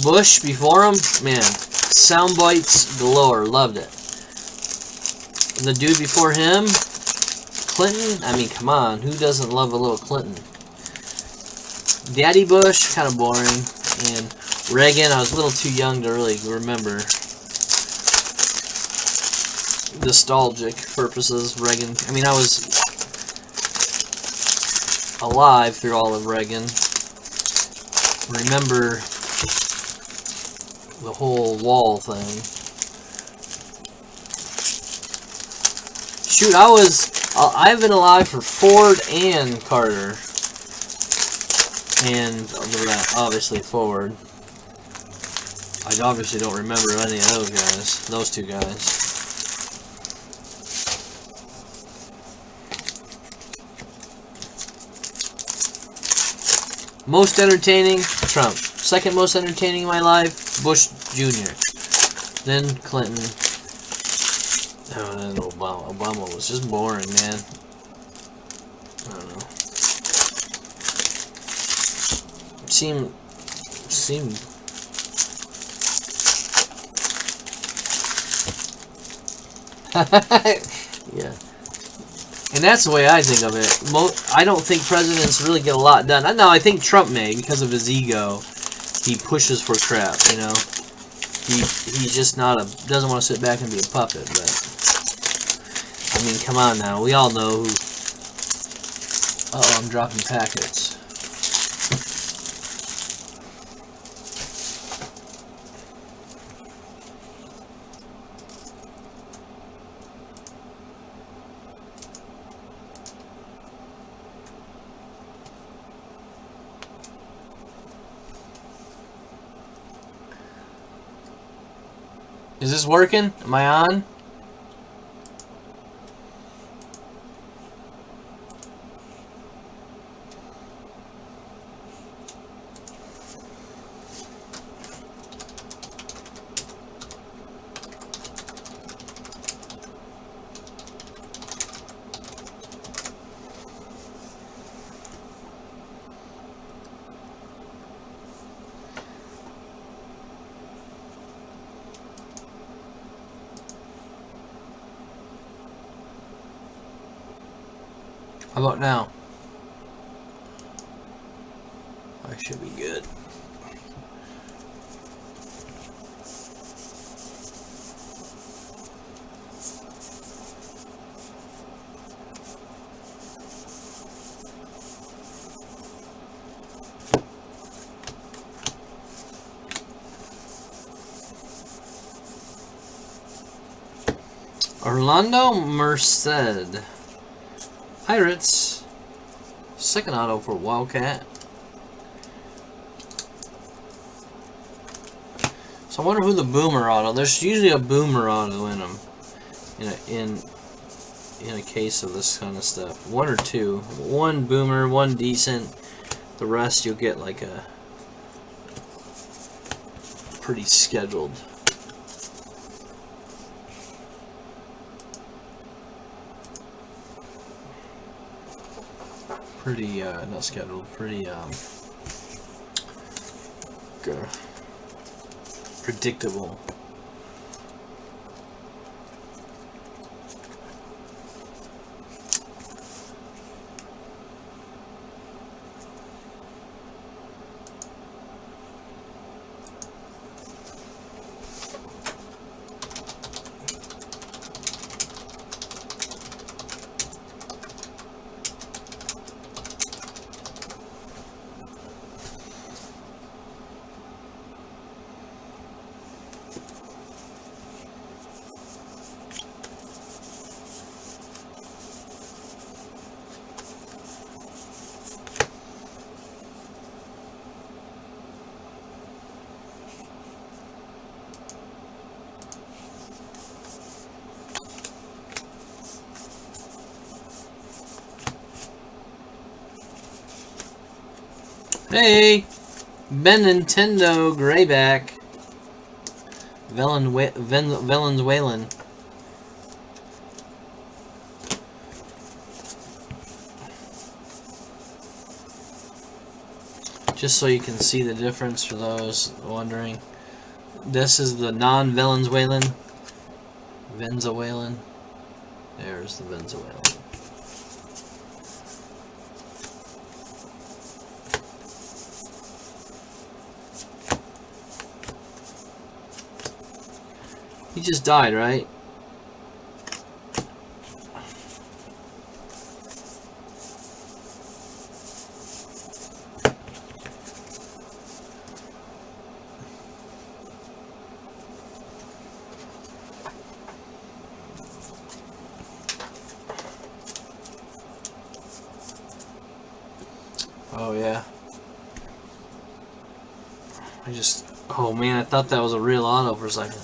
Bush, before him, man, sound bites galore. Loved it. And the dude before him, Clinton, I mean, come on. Who doesn't love a little Clinton? Daddy Bush, kind of boring. And Reagan, I was a little too young to really remember. Nostalgic purposes, Reagan. I mean, I was alive through all of Reagan. Remember the whole wall thing. Shoot, I've been alive for Ford and Carter. And obviously Ford. I obviously don't remember any of those guys. Those two guys. Most entertaining, Trump. Second most entertaining in my life, Bush Jr. Then Clinton. Oh, and then Obama. Obama was just boring, man. I don't know. Seemed. Yeah. And that's the way I think of it. I don't think presidents really get a lot done. No, I think Trump may, because of his ego. He pushes for crap, you know. He's just doesn't want to sit back and be a puppet. But I mean, come on now. We all know who. Uh-oh, I'm dropping packets. Is this working? Am I on? How about now? I should be good. Orlando Merced. Pirates. Second auto for Wildcat. So I wonder who the boomer auto. There's usually a boomer auto in them. In a case of this kind of stuff. One or two. One boomer, one decent. The rest you'll get like a pretty scheduled. pretty, not scheduled, pretty, predictable. Hey, Ben Nintendo Grayback, Venezuelan. Just so you can see the difference for those wondering, this is the non-Venezuelan. Venezuelan. There's the Venezuelan. He just died, right? Oh yeah. Oh man, I thought that was a real auto for a second.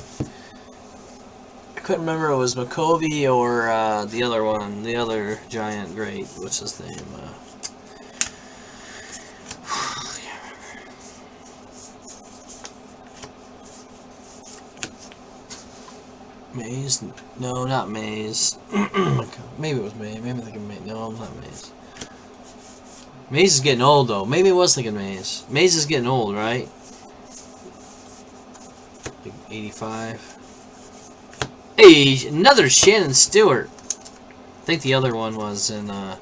I couldn't remember if it was McCovey or the other one, the other giant great. What's his name? Maze? No, not Maze. Maybe it was Maze. Maybe I'm thinking Maze. No, I'm not Maze. Maze is getting old, though. Maybe I was thinking Maze. Maze is getting old, right? Like 85. Hey, another Shannon Stewart. I think the other one was in, yeah,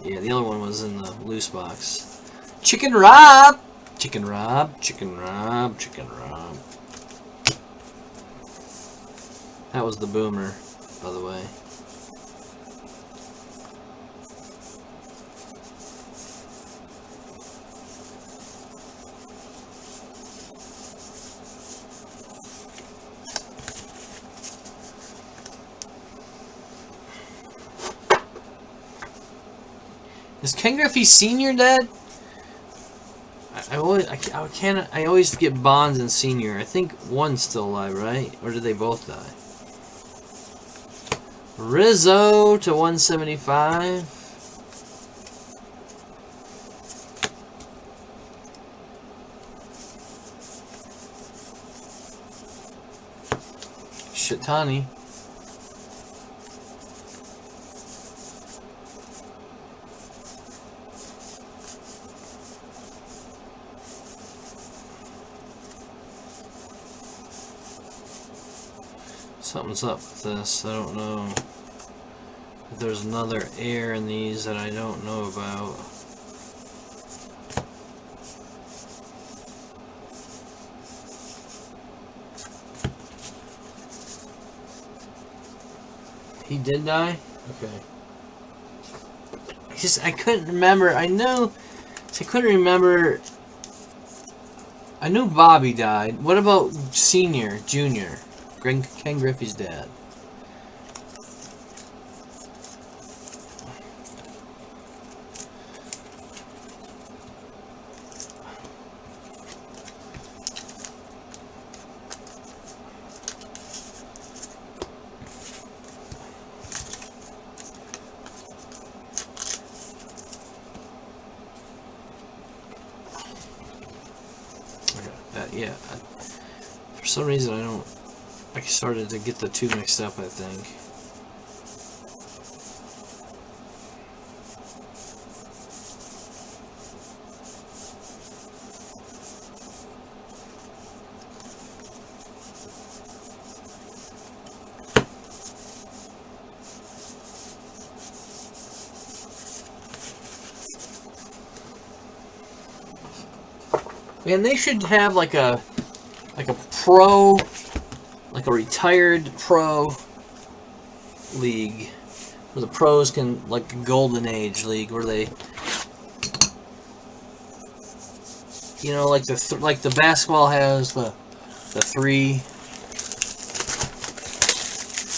the other one was in the loose box. Chicken Rob! Chicken Rob, Chicken Rob, Chicken Rob. That was the boomer, by the way. Is Ken Griffey Sr. dead? I always get Bonds and Sr. I think one's still alive, right? Or did they both die? Rizzo to 175. Shitani. Something's up with this. I don't know if there's another air in these that I don't know about. He did die? Okay. I couldn't remember. I couldn't remember. I knew Bobby died. What about Senior, Junior? Ken Griffey's dad. Yeah. For some reason I started to get the two mixed up, I think. Man, they should have like a pro, like a retired pro league where the pros can, like a golden age league where they, you know, like the basketball has the three.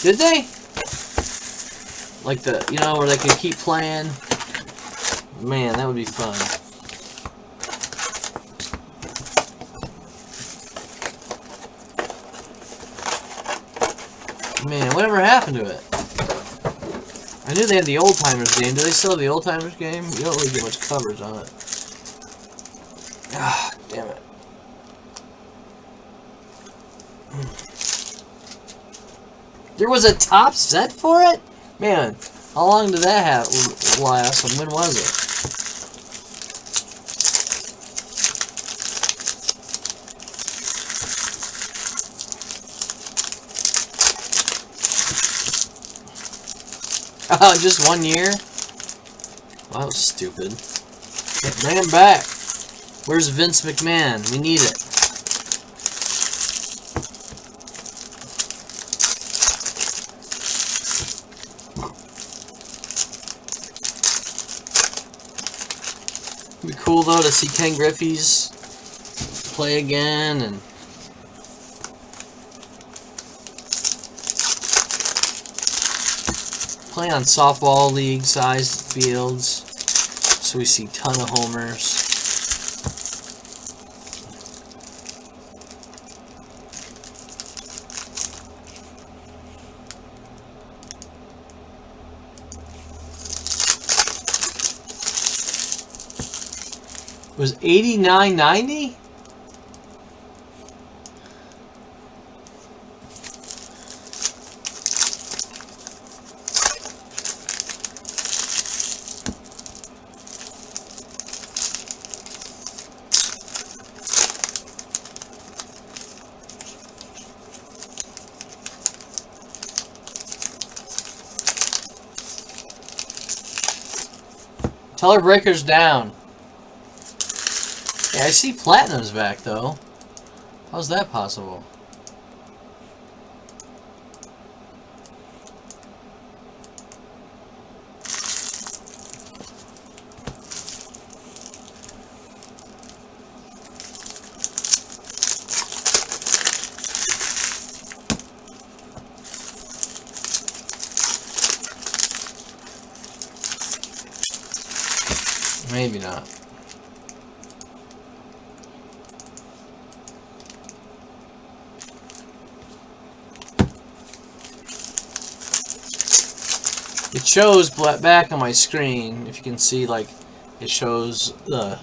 Did they? Like the, you know, where they can keep playing. Man, that would be fun. Man, whatever happened to it? I knew they had the Old Timers game. Do they still have the Old Timers game? You don't really get much coverage on it. Ah, damn it. There was a top set for it? Man, how long did that last, and when was it? Oh, just 1 year? Well, that was stupid. Bring him back. Where's Vince McMahon? We need it. It'd be cool though to see Ken Griffey's play again and play on softball league sized fields, so we see a ton of homers. It was $89.90? Tell her breaker's down. Yeah, I see Platinum's back though. How's that possible? Maybe not. It shows back on my screen, if you can see, like, it shows the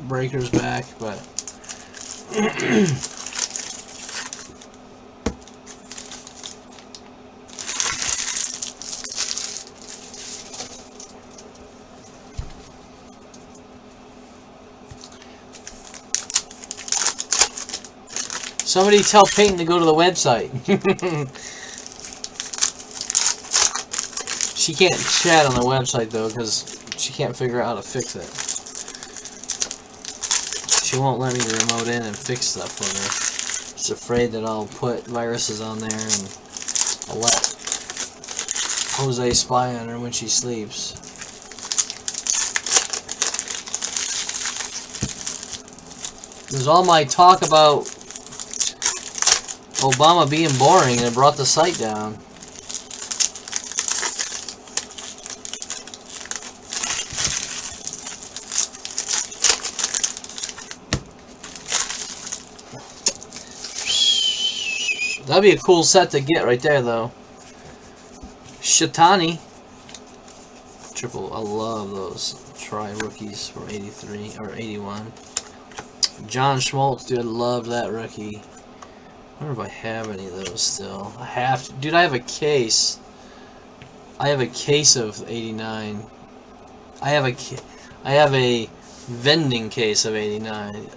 breakers back, but somebody tell Peyton to go to the website. She can't chat on the website though because she can't figure out how to fix it. She won't let me remote in and fix stuff for her. She's afraid that I'll put viruses on there and I'll let Jose spy on her when she sleeps. There's all my talk about Obama being boring and it brought the site down. That'd be a cool set to get right there, though. Shitani. Triple. I love those tri-rookies from 83 or 81. John Schmaltz, dude, I love that rookie. I wonder if I have any of those still. I have to. Dude, I have a case. I have a case of 89. I have a vending case of 89.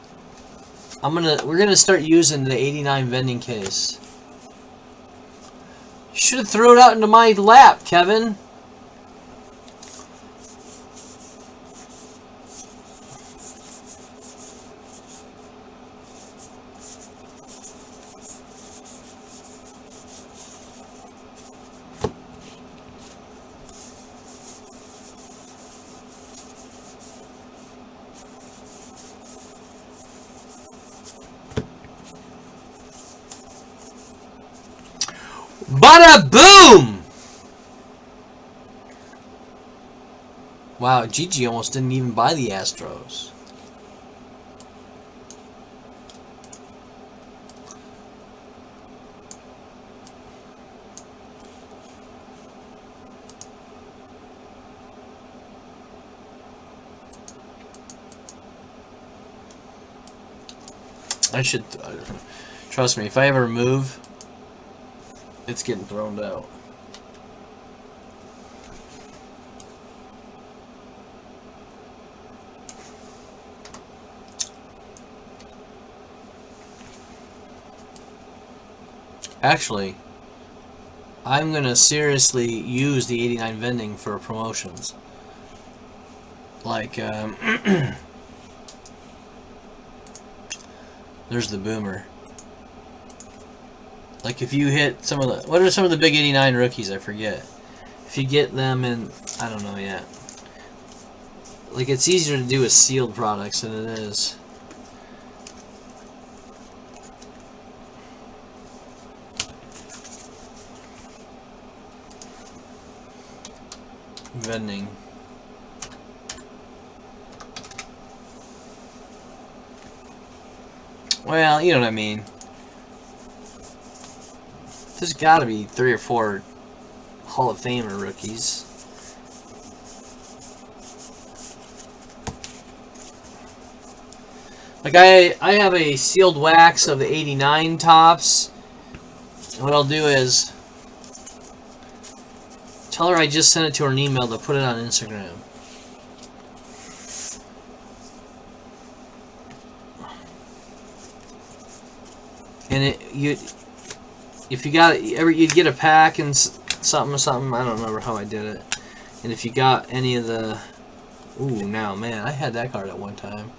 We're gonna start using the 89 vending case. You should have thrown it out into my lap, Kevin. Bada boom! Wow, Gigi almost didn't even buy the Astros. I should... trust me, if I ever move, it's getting thrown out. Actually, I'm going to seriously use the 89 vending for promotions. Like, there's the boomer. Like if you hit some of the... What are some of the big 89 rookies? I forget. If you get them in... I don't know yet. Like it's easier to do with sealed products than it is. Vending. Well, you know what I mean. There's got to be 3 or 4 Hall of Famer rookies. Like I have a sealed wax of the 89 tops. What I'll do is tell her I just sent it to her in email to put it on Instagram. And if you got you'd get a pack and something. I don't remember how I did it. And if you got any of the, ooh, now man, I had that card at one time.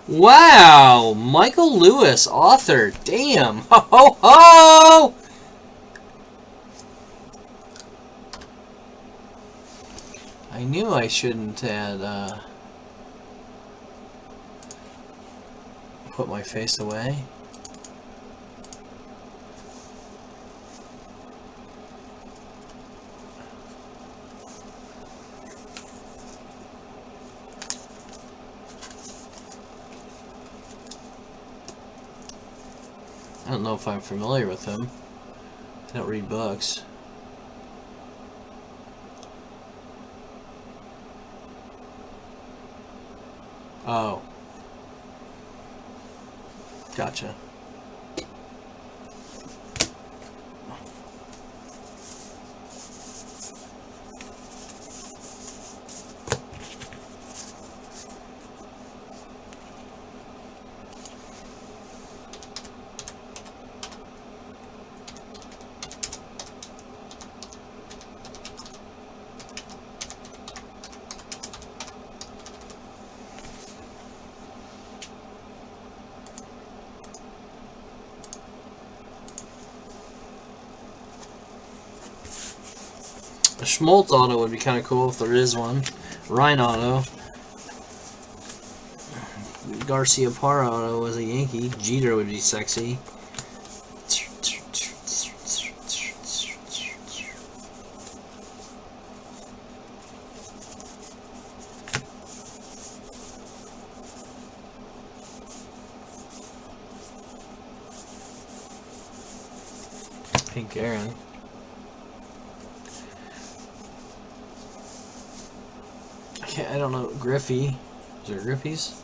Wow, Michael Lewis, author. Damn. Ho ho ho! I knew I shouldn't have put my face away. I don't know if I'm familiar with him. I don't read books. Oh. Gotcha. A Schmaltz auto would be kind of cool if there is one. Ryan auto. Garcia Parra auto was a Yankee. Jeter would be sexy. Pink Aaron. I don't know. Griffey. Is there Griffey's?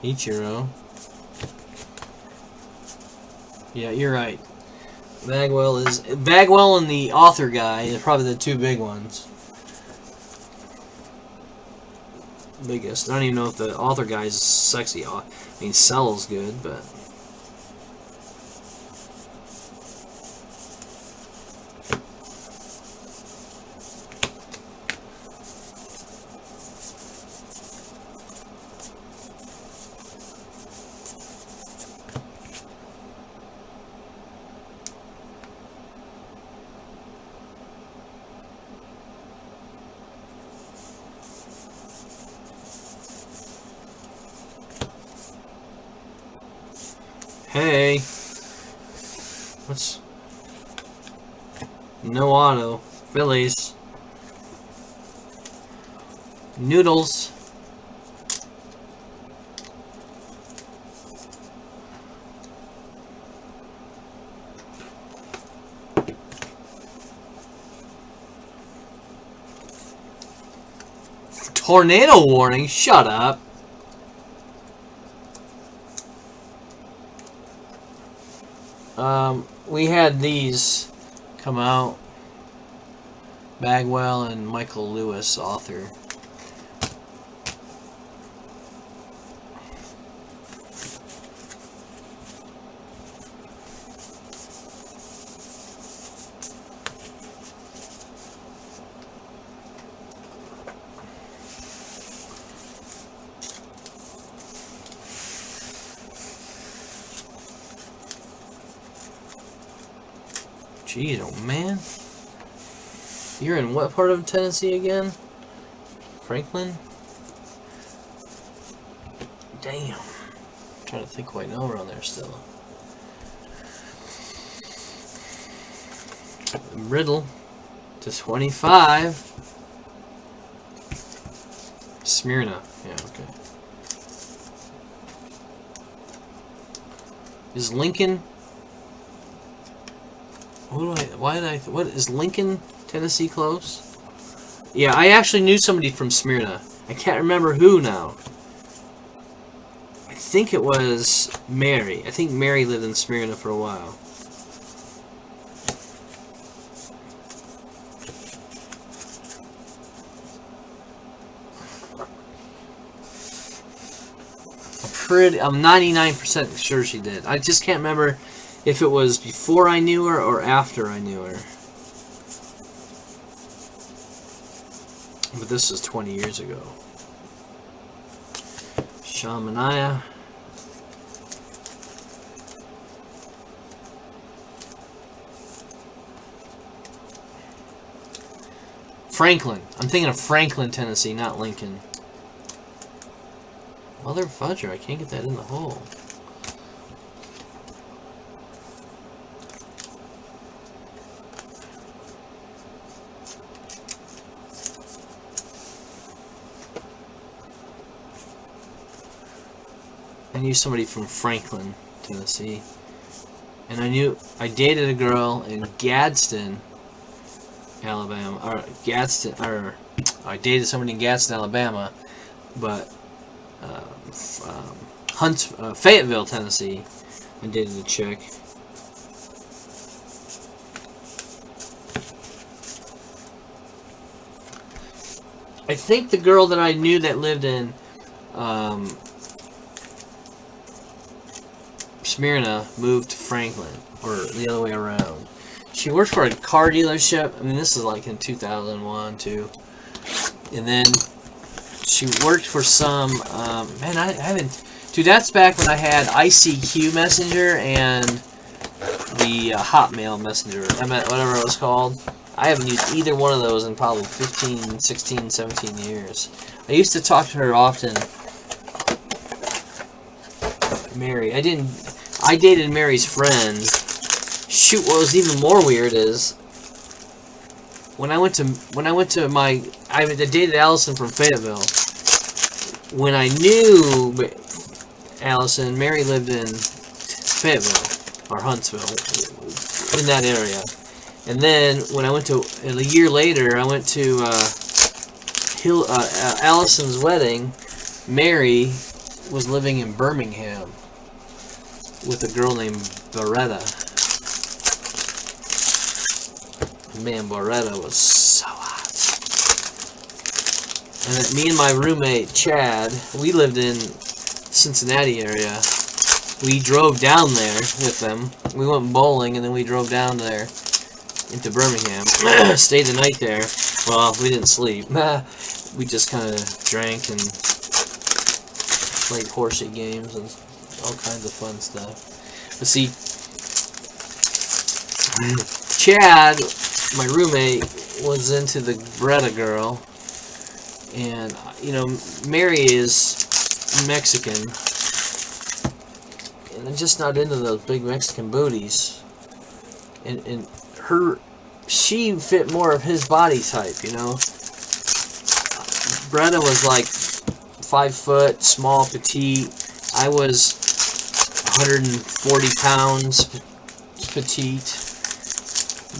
Ichiro. Yeah, you're right. Bagwell and the author guy are probably the two big ones. biggest. I don't even know if the author guy's sexy. I mean, sells good, but. Hey, what's no auto? Phillies, noodles. Tornado warning. Shut up. We had these come out. Bagwell and Michael Lewis, author. Jeez, oh man. You're in what part of Tennessee again? Franklin? Damn. I'm trying to think what I know around there still. Riddle to 25. Smyrna. Yeah, okay. Is Lincoln... What is Lincoln, Tennessee close? Yeah, I actually knew somebody from Smyrna. I can't remember who now. I think it was Mary. I think Mary lived in Smyrna for a while. I'm 99% sure she did. I just can't remember if it was before I knew her or after I knew her. But this is 20 years ago. Shamaniah. Franklin. I'm thinking of Franklin, Tennessee, not Lincoln. Mother fudger, I can't get that in the hole. I knew somebody from Franklin, Tennessee. And I dated a girl in Gadsden, Alabama. Or Gadsden, or I dated somebody in Gadsden, Alabama. But Fayetteville, Tennessee, I dated a chick. I think the girl that I knew that lived in Smyrna moved to Franklin, or the other way around. She worked for a car dealership. I mean, this is like in 2001, too. And then she worked for some, man, I haven't, dude, that's back when I had ICQ Messenger and the Hotmail Messenger, whatever it was called. I haven't used either one of those in probably 15, 16, 17 years. I used to talk to her often. Mary. I dated Mary's friend. Shoot, what was even more weird is when I went to my, I dated Allison from Fayetteville. When I knew Allison, Mary lived in Fayetteville or Huntsville, in that area. And then when I went to, a year later, I went to Allison's wedding. Mary was living in Birmingham with a girl named Beretta. Man, Beretta was so hot. And that me and my roommate, Chad, we lived in Cincinnati area. We drove down there with them. We went bowling, and then we drove down there into Birmingham. Stayed the night there. Well, we didn't sleep. We just kind of drank and played horsey games and all kinds of fun stuff. But see, Chad, my roommate, was into the Beretta girl. And, you know, Mary is Mexican. And I'm just not into those big Mexican booties. And she fit more of his body type, you know. Beretta was like 5 foot, small, petite. I was 140 pounds, petite.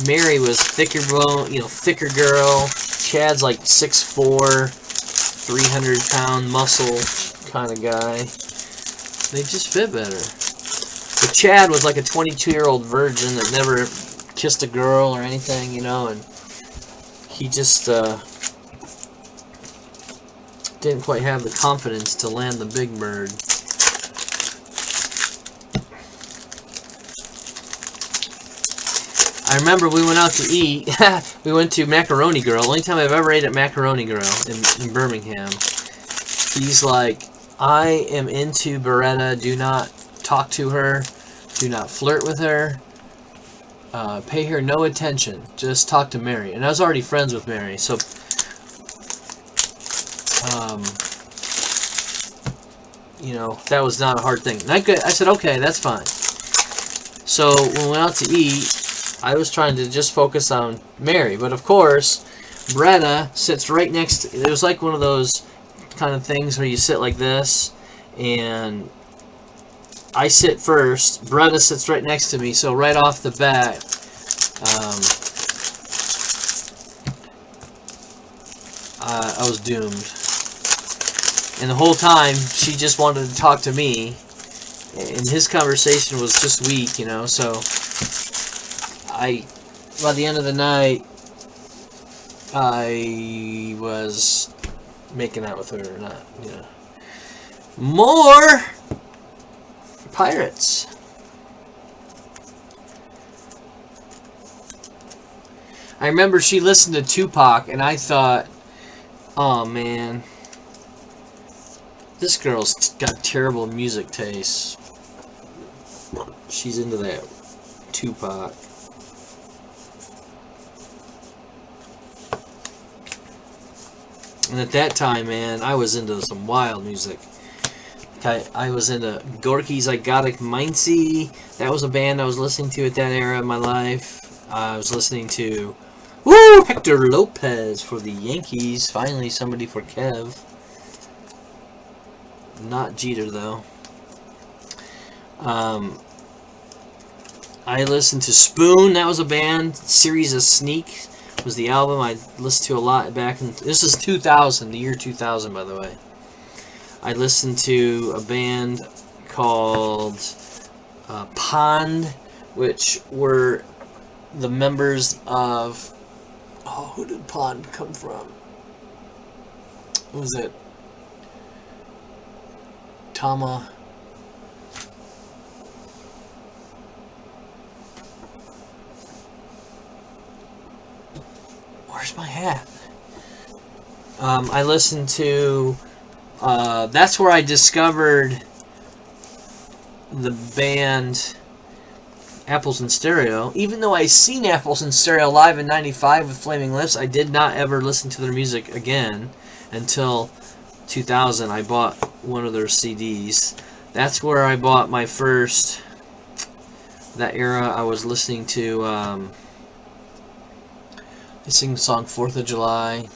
Mary was thicker bone, you know, thicker girl. Chad's like 6'4", 300-pound muscle kind of guy. They just fit better. But Chad was like a 22-year-old virgin that never kissed a girl or anything, you know, and he just didn't quite have the confidence to land the big bird. I remember we went out to eat. We went to Macaroni Girl. Only time I've ever ate at Macaroni Girl in Birmingham. He's like, I am into Beretta. Do not talk to her. Do not flirt with her. Pay her no attention. Just talk to Mary. And I was already friends with Mary, so you know, that was not a hard thing. And I said, okay, that's fine. So when we went out to eat, I was trying to just focus on Mary, but of course, Beretta sits right next to, it was like one of those kind of things where you sit like this, and I sit first, Beretta sits right next to me, so right off the bat, I was doomed. And the whole time, she just wanted to talk to me, and his conversation was just weak, you know, so by the end of the night, I was making out with her, or not, you know. More pirates. I remember she listened to Tupac, and I thought, oh man, this girl's got terrible music taste. She's into that Tupac. And at that time, man, I was into some wild music. I was into Gorky's Zygotic Mindsy. That was a band I was listening to at that era of my life. I was listening to Hector Lopez for the Yankees. Finally, somebody for Kev. Not Jeter, though. I listened to Spoon. That was a band. Series of Sneak was the album I listened to a lot back in... This is 2000, the year 2000, by the way. I listened to a band called Pond, which were the members of... Oh, who did Pond come from? Who was it? Tama... Where's my hat? I listened to... that's where I discovered the band Apples in Stereo. Even though I seen Apples in Stereo live in '95 with Flaming Lips, I did not ever listen to their music again until 2000. I bought one of their CDs. That's where I bought my first... That era I was listening to... They sing the song 4th of July.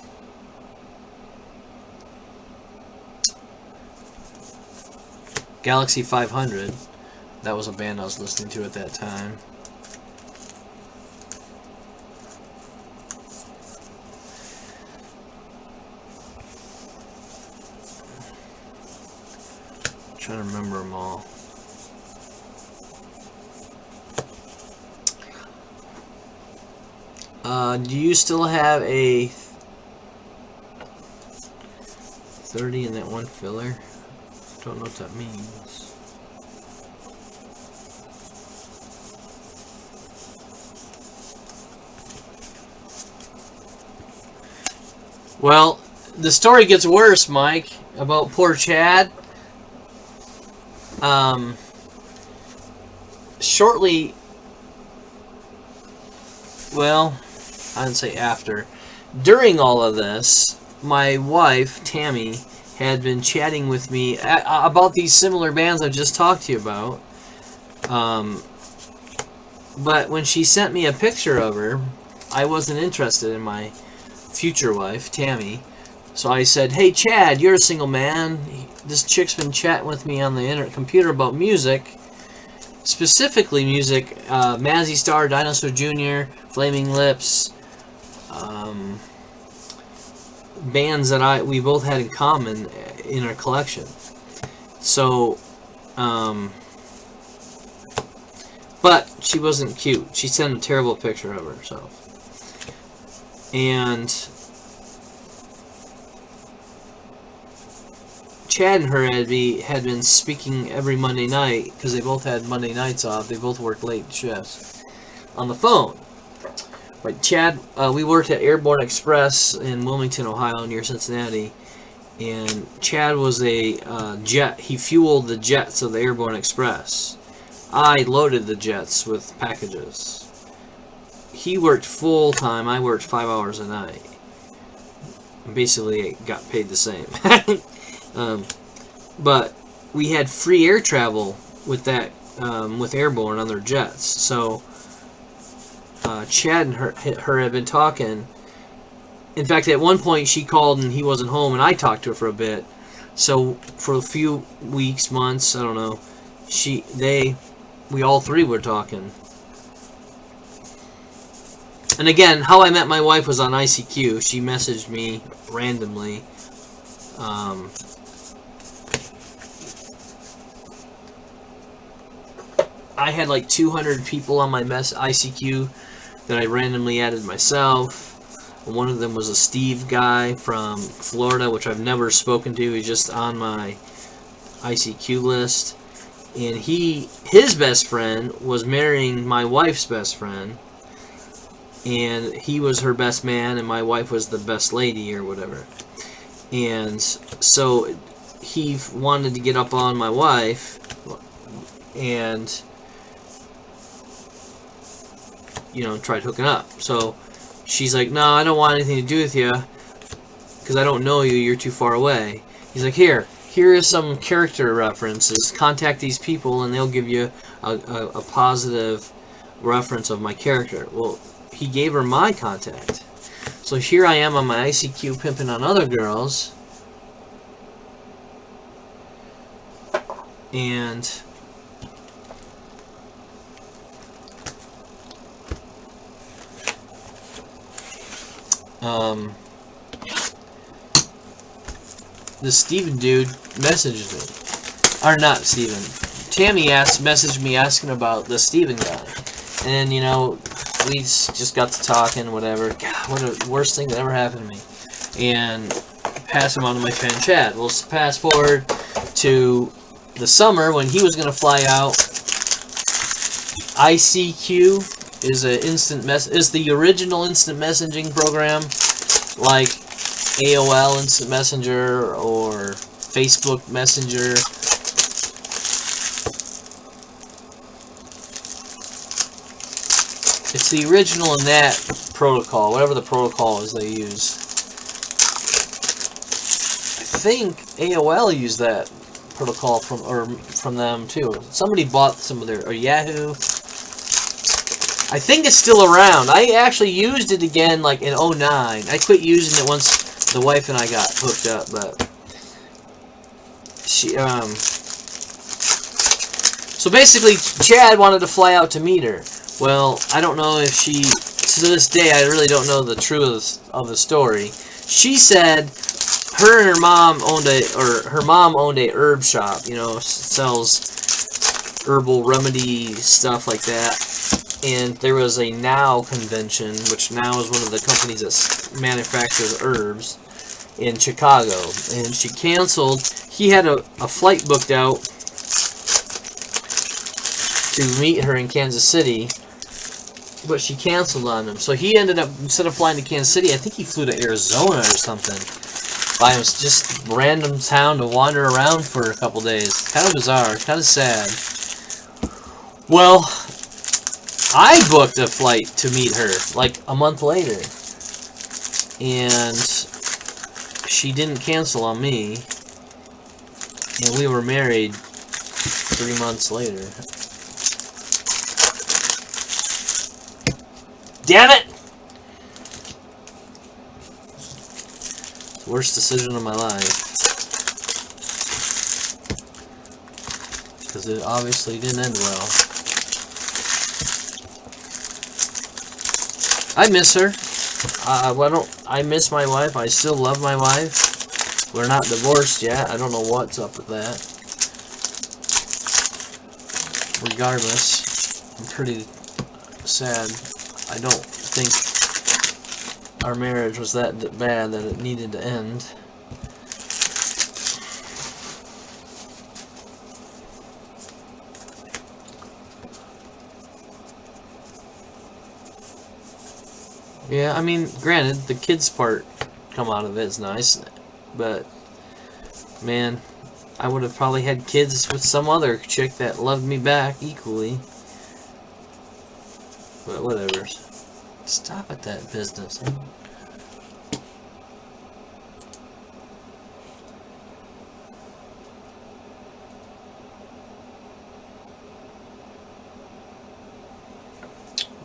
Galaxy 500. That was a band I was listening to at that time. I'm trying to remember them all. Do you still have a 30 in that one filler. Don't know what that means. Well, the story gets worse, Mike, about poor Chad. Shortly, well, I didn't say after. During all of this, my wife, Tammy, had been chatting with me about these similar bands I just talked to you about. But when she sent me a picture of her, I wasn't interested in my future wife, Tammy. So I said, "Hey, Chad, you're a single man. This chick's been chatting with me on the computer about music. Specifically music, Mazzy Star, Dinosaur Jr., Flaming Lips, bands that we both had in common in our collection." So, but she wasn't cute. She sent a terrible picture of herself. And Chad and her had been speaking every Monday night, because they both had Monday nights off. They both worked late shifts on the phone. Right, Chad, we worked at Airborne Express in Wilmington, Ohio, near Cincinnati, and Chad was a jet. He fueled the jets of the Airborne Express. I loaded the jets with packages. He worked full time. I worked 5 hours a night. Basically, got paid the same. But we had free air travel with that, with Airborne on their jets. So Chad and her had been talking. In fact, at one point she called and he wasn't home, and I talked to her for a bit. So for a few weeks, months, I don't know, we all three were talking. And again, how I met my wife was on ICQ. She messaged me randomly. I had like 200 people on my ICQ that I randomly added myself. One of them was a Steve guy from Florida, which I've never spoken to. He's just on my ICQ list. And his best friend was marrying my wife's best friend. And he was her best man, and my wife was the best lady, or whatever. And so he wanted to get up on my wife, and, you know, tried hooking up. So she's like, "No, I don't want anything to do with you, because I don't know you, you're too far away." He's like, here is some character references. Contact these people, and they'll give you a positive reference of my character. Well, he gave her my contact. So here I am on my ICQ pimping on other girls. And the Steven dude messaged me. Or not Steven. Tammy messaged me asking about the Steven guy. And, you know, we just got to talking, whatever. God, what a worst thing that ever happened to me. And pass him on to my friend Chad. We'll pass forward to the summer when he was going to fly out. ICQ is is the original instant messaging program, like AOL Instant Messenger or Facebook Messenger. It's the original in that protocol, whatever the protocol is they use. I think AOL used that protocol from them too. Somebody bought some of their, or Yahoo. I think it's still around. I actually used it again like in 2009. I quit using it once the wife and I got hooked up, but she so basically Chad wanted to fly out to meet her. Well, I don't know if she, to this day, I really don't know the truth of the story. She said her and her mom owned a herb shop, you know, sells herbal remedy stuff like that. And there was a Now convention, which Now is one of the companies that manufactures herbs. in Chicago, and she canceled. He had a flight booked out to meet her in Kansas City, but she canceled on him. So he ended up, instead of flying to Kansas City, I think he flew to Arizona or something. By him, just random town to wander around for a couple days. Kind of bizarre, kind of sad. Well, I booked a flight to meet her like a month later, and she didn't cancel on me, and we were married 3 months later. Damn it! Worst decision of my life. Because it obviously didn't end well. I miss her. I miss my wife. I still love my wife. We're not divorced yet. I don't know what's up with that. Regardless, I'm pretty sad. I don't think our marriage was that bad that it needed to end. Yeah, I mean, granted, the kids part come out of it is nice, but man, I would have probably had kids with some other chick that loved me back equally. But whatever. Stop at that business.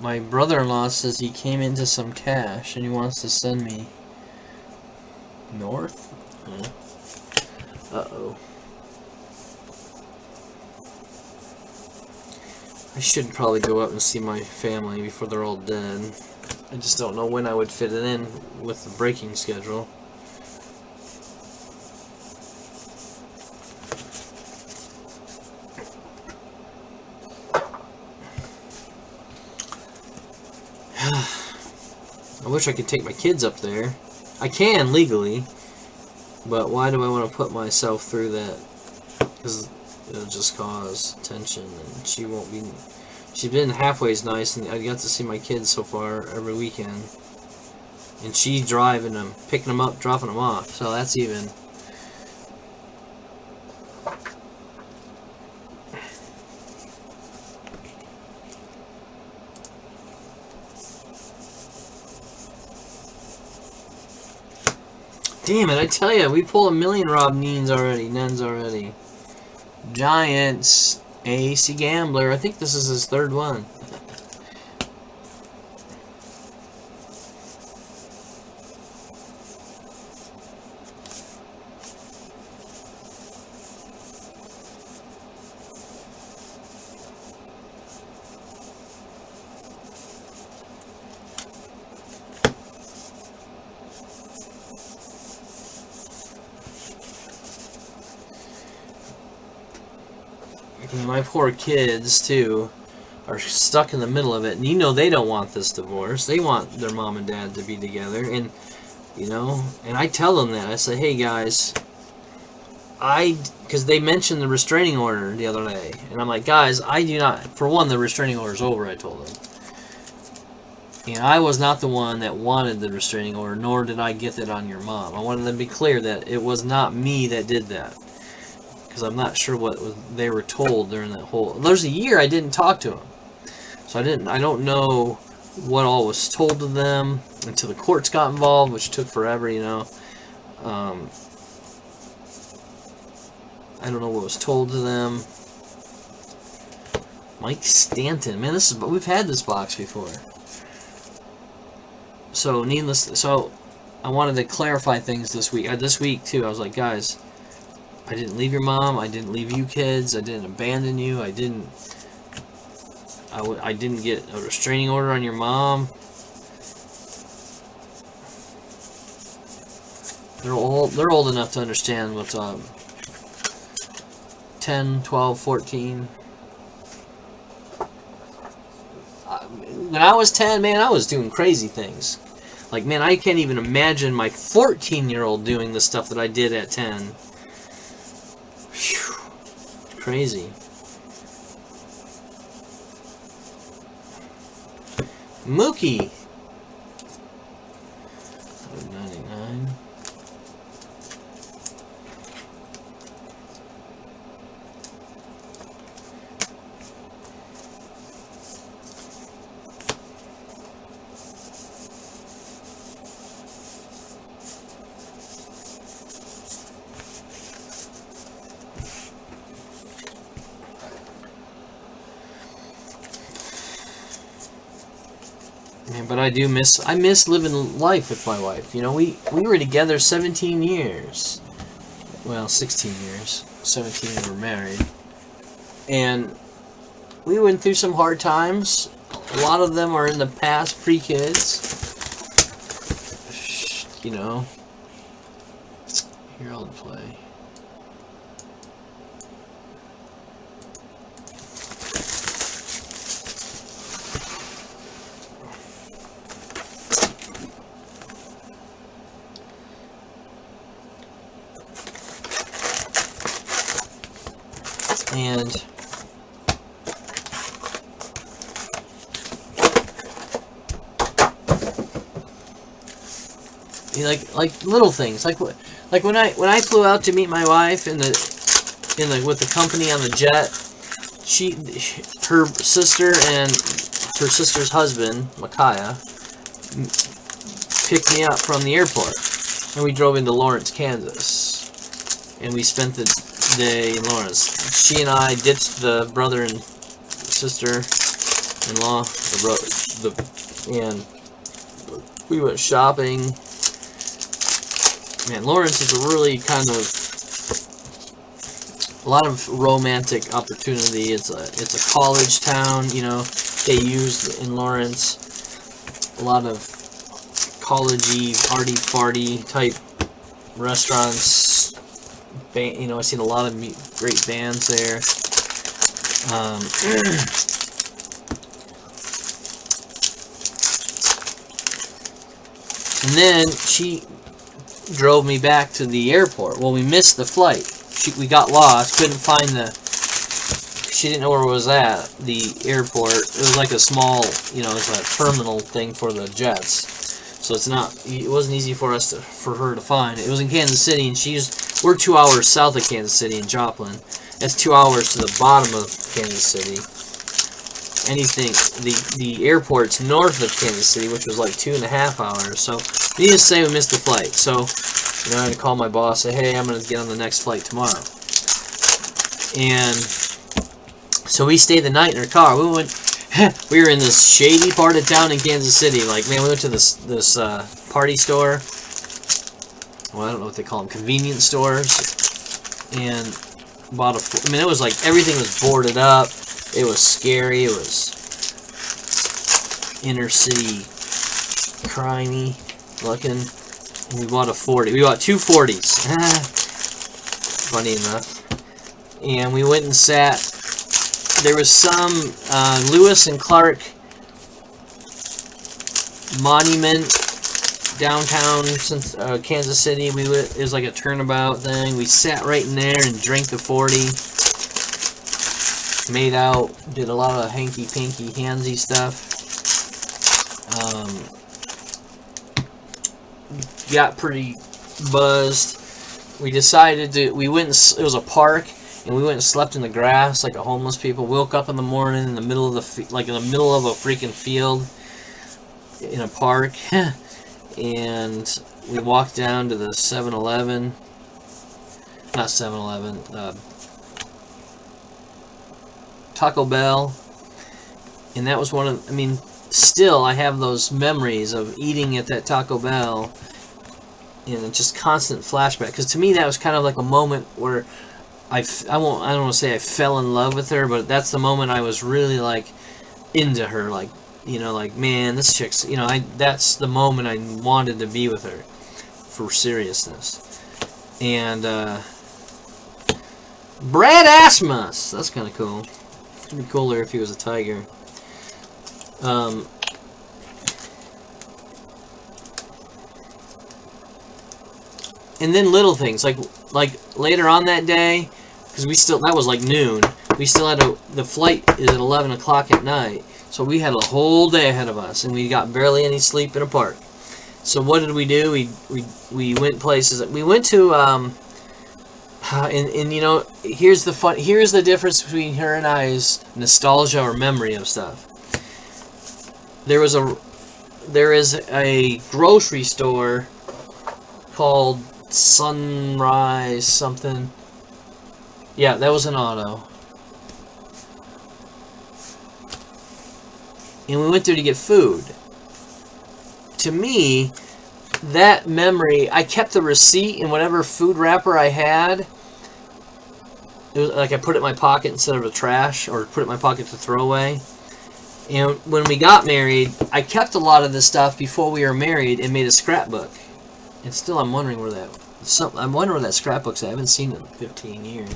My brother-in-law says he came into some cash and he wants to send me north. Uh-oh. I should probably go up and see my family before they're all dead. I just don't know when I would fit it in with the breaking schedule. I wish I could take my kids up there. I can legally, but why do I want to put myself through that? Because it'll just cause tension, and she won't be. She's been halfway's nice, and I got to see my kids so far every weekend. And she's driving them, picking them up, dropping them off. So that's even. Damn it, I tell you, we pulled a million Rob Nens already. Giants, AC Gambler, I think this is his third one. My poor kids, too, are stuck in the middle of it. And you know they don't want this divorce. They want their mom and dad to be together. And, you know, and I tell them that. I say, hey, guys, because they mentioned the restraining order the other day. And I'm like, guys, I do not, for one, the restraining order is over, I told them. And I was not the one that wanted the restraining order, nor did I get it on your mom. I wanted them to be clear that it was not me that did that. Because I'm not sure what they were told during that whole. There's a year I didn't talk to them, so I don't know what all was told to them until the courts got involved, which took forever, you know. I don't know what was told to them. Mike Stanton, man, we've had this box before. So I wanted to clarify things this week. This week too, I was like, guys. I didn't leave your mom. I didn't leave you kids. I didn't abandon you. I didn't get a restraining order on your mom. They're old enough to understand what's up. 10, 12, 14. When I was 10, man, I was doing crazy things. Like, man, I can't even imagine my 14-year-old doing the stuff that I did at 10. Whew. Crazy. Mookie. 99. Man, but I miss living life with my wife. You know, we were together 17 years. Well, 16 years. 17 we were married. And we went through some hard times. A lot of them are in the past, pre-kids. You know. Here, I'll play. And like little things, like when I flew out to meet my wife with the company on the jet, her sister and her sister's husband, Micaiah, picked me up from the airport, and we drove into Lawrence, Kansas, and we spent the day in Lawrence. She and I ditched the brother and sister-in-law, and we went shopping. Man, Lawrence is a really kind of a lot of romantic opportunity. It's a college town, you know. They used in Lawrence a lot of collegey, arty-farty type restaurants. You know, I've seen a lot of great bands there. And then she drove me back to the airport. Well, we missed the flight. We got lost, couldn't find she didn't know where it was at, the airport. It was like a small, you know, it's a terminal thing for the jets. So it wasn't easy for her to find. It was in Kansas City, and we're 2 hours south of Kansas City in Joplin. That's 2 hours to the bottom of Kansas City. The airport's north of Kansas City, which was like 2.5 hours. So, needless to say, we missed the flight. So, you know, I had to call my boss, say, hey, I'm going to get on the next flight tomorrow. And so we stayed the night in her car. We were in this shady part of town in Kansas City. Like, man, we went to this party store. Well, I don't know what they call them, convenience stores. And bought it was like everything was boarded up. It was scary. It was inner city, crimey looking. And we bought a 40. We bought two 40s. Funny enough. And we went and sat. There was some Lewis and Clark monument downtown Kansas City. It was like a turnabout thing. We sat right in there and drank the 40. Made out, did a lot of hanky-panky, handsy stuff. Got pretty buzzed. We decided it was a park, and we went and slept in the grass like a homeless people. Woke up in the morning in the middle of a freaking field in a park. And we walked down to the 7-Eleven. Not 7-Eleven. Taco Bell. And that was still I have those memories of eating at that Taco Bell. And just constant flashback. Because to me that was kind of like a moment where I don't want to say I fell in love with her, but that's the moment I was really like into her, like, you know, like, man, this chick's, you know, that's the moment I wanted to be with her for seriousness. And Brad Asmus, that's kind of cool. It'd be cooler if he was a tiger. And then little things like later on that day, because that was like noon. We still had the flight is at 11 o'clock at night, so we had a whole day ahead of us, and we got barely any sleep in a park. So what did we do? We went places. We went to and you know, here's the difference between her and I's nostalgia or memory of stuff. There is a grocery store called Sunrise something. Yeah, that was an auto. And we went there to get food. To me, that memory, I kept the receipt in whatever food wrapper I had. It was like I put it in my pocket instead of the trash, or put it in my pocket to throw away. And when we got married, I kept a lot of this stuff before we were married and made a scrapbook. And still, I'm wondering where that scrapbook's at. I haven't seen it in 15 years.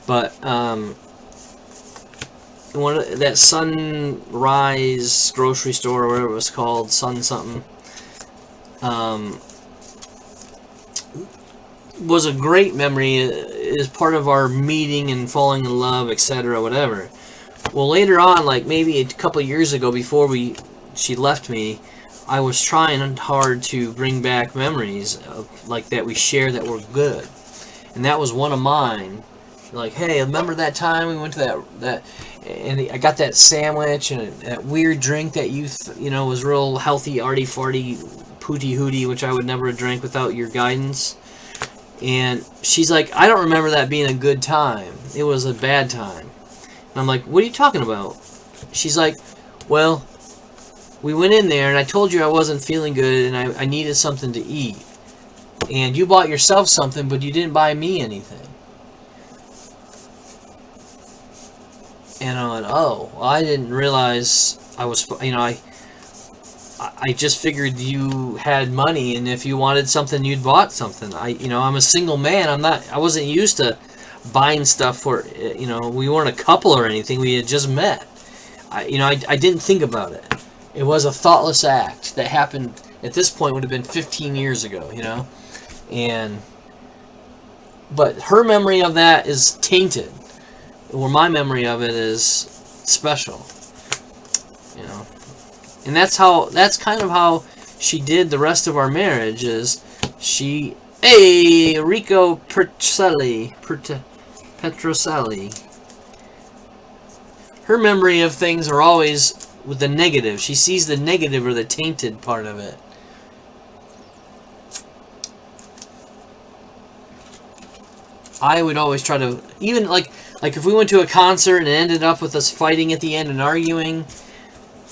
But that Sunrise grocery store, or whatever it was called, Sun something, was a great memory as part of our meeting and falling in love, etc., whatever. Well, later on, like maybe a couple years ago, before she left me, I was trying hard to bring back memories of, like, that we shared that were good, and that was one of mine. Like, hey, remember that time we went to that and I got that sandwich and that weird drink that you know was real healthy, arty farty, pooty hooty, which I would never have drank without your guidance. And she's like, I don't remember that being a good time. It was a bad time. And I'm like, what are you talking about? She's like, well, we went in there and I told you I wasn't feeling good and I needed something to eat. And you bought yourself something, but you didn't buy me anything. And I went, oh, well, I didn't realize I was, you know, I just figured you had money, and if you wanted something, you'd bought something. I'm a single man. I wasn't used to buying stuff for, you know, we weren't a couple or anything. We had just met. I didn't think about it. It was a thoughtless act that happened, at this point, would have been 15 years ago, you know? But her memory of that is tainted, where my memory of it is special, you know? And that's kind of how she did the rest of our marriage. Is she? Hey, Rico Petroselli. Her memory of things are always with the negative. She sees the negative or the tainted part of it. I would always try to, even like if we went to a concert and it ended up with us fighting at the end and arguing,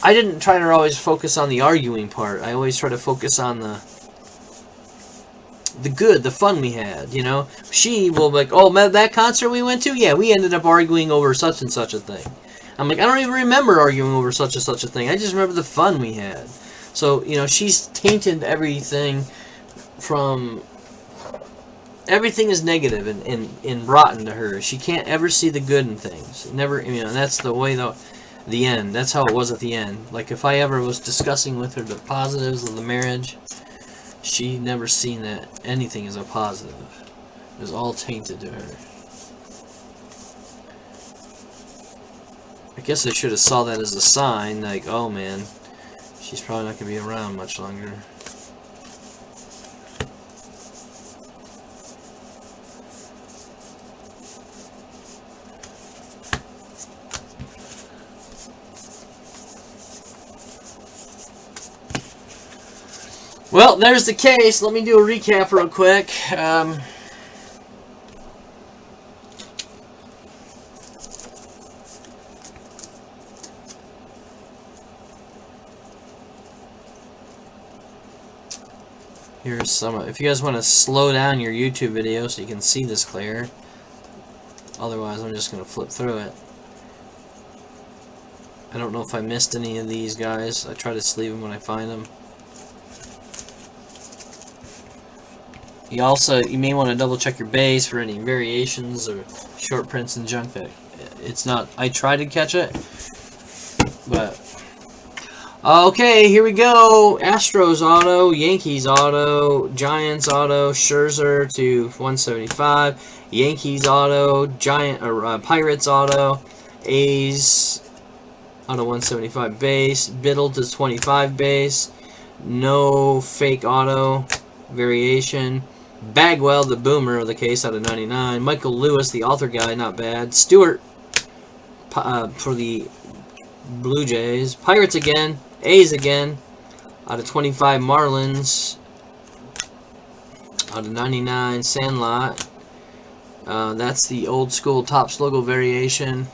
I didn't try to always focus on the arguing part. I always try to focus on the good, the fun we had, you know. She will be like, oh, that concert we went to? Yeah, we ended up arguing over such and such a thing. I'm like, I don't even remember arguing over such and such a thing. I just remember the fun we had. So, you know, she's tainted everything from... Everything is negative and rotten to her. She can't ever see the good in things. Never, you know, that's the way the end. That's how it was at the end. Like, if I ever was discussing with her the positives of the marriage, she never seen that anything is a positive. It was all tainted to her. I guess I should have saw that as a sign, like, oh man, she's probably not going to be around much longer. Well, there's the case. Let me do a recap real quick. Here's some. If you guys want to slow down your YouTube video so you can see this clear. Otherwise, I'm just going to flip through it. I don't know if I missed any of these guys. I try to sleeve them when I find them. You may want to double check your base for any variations or short prints and junk that it's not. I try to catch it, but Okay, here we go. Astros auto, Yankees auto, Giants auto, Scherzer to 175. Yankees auto, Pirates auto, A's auto 175 base, Biddle to 25 base, no fake auto variation. Bagwell, the boomer of the case, out of 99. Michael Lewis, the author guy, not bad. Stewart for the Blue Jays. Pirates again. A's again. Out of 25, Marlins. Out of 99, Sandlot. That's the old school Topps logo variation.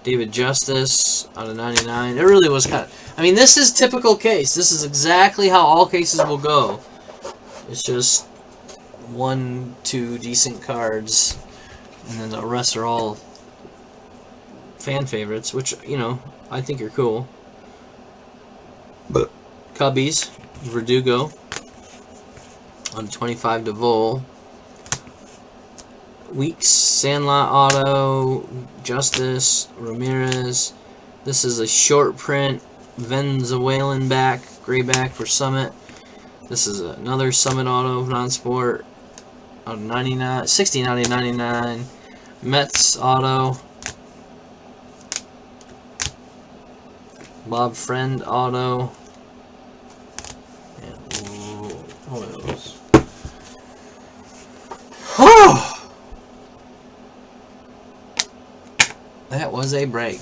David Justice out of 99. It really was kind of... I mean, this is typical case. This is exactly how all cases will go. It's just 1, 2 decent cards, and then the rest are all fan favorites, which, you know, I think are cool. But Cubbies, Verdugo on 25, DeVol. Weeks, Sandlot auto, Justice, Ramirez. This is a short print Venezuelan back, gray back for Summit. This is another Summit auto of non-sport out of 99, 16 out of 99. Mets auto. Bob Friend auto. And what are those? That was a break.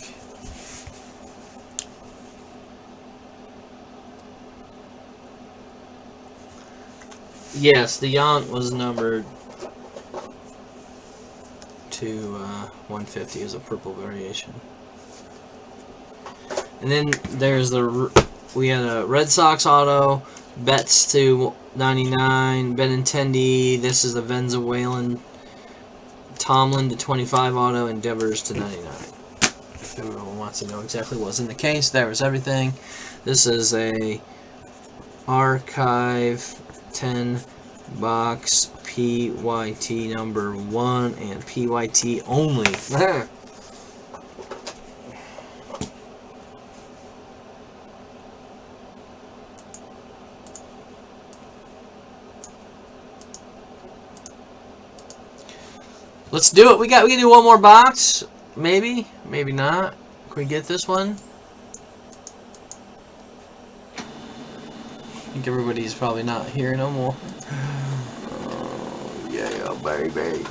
Yes, the Yount was numbered to 150 as a purple variation. And then there's we had a Red Sox auto, Betts to 99, Benintendi. This is the Venezuelan. Tomlin to 25 auto, and Devers to 99. If everyone wants to know exactly what's in the case, there was everything. This is a Archive 10 box PYT number 1 and PYT only. Let's do it. We can do one more box. Maybe. Maybe not. Can we get this one? I think everybody's probably not here no more. Oh, yeah, baby.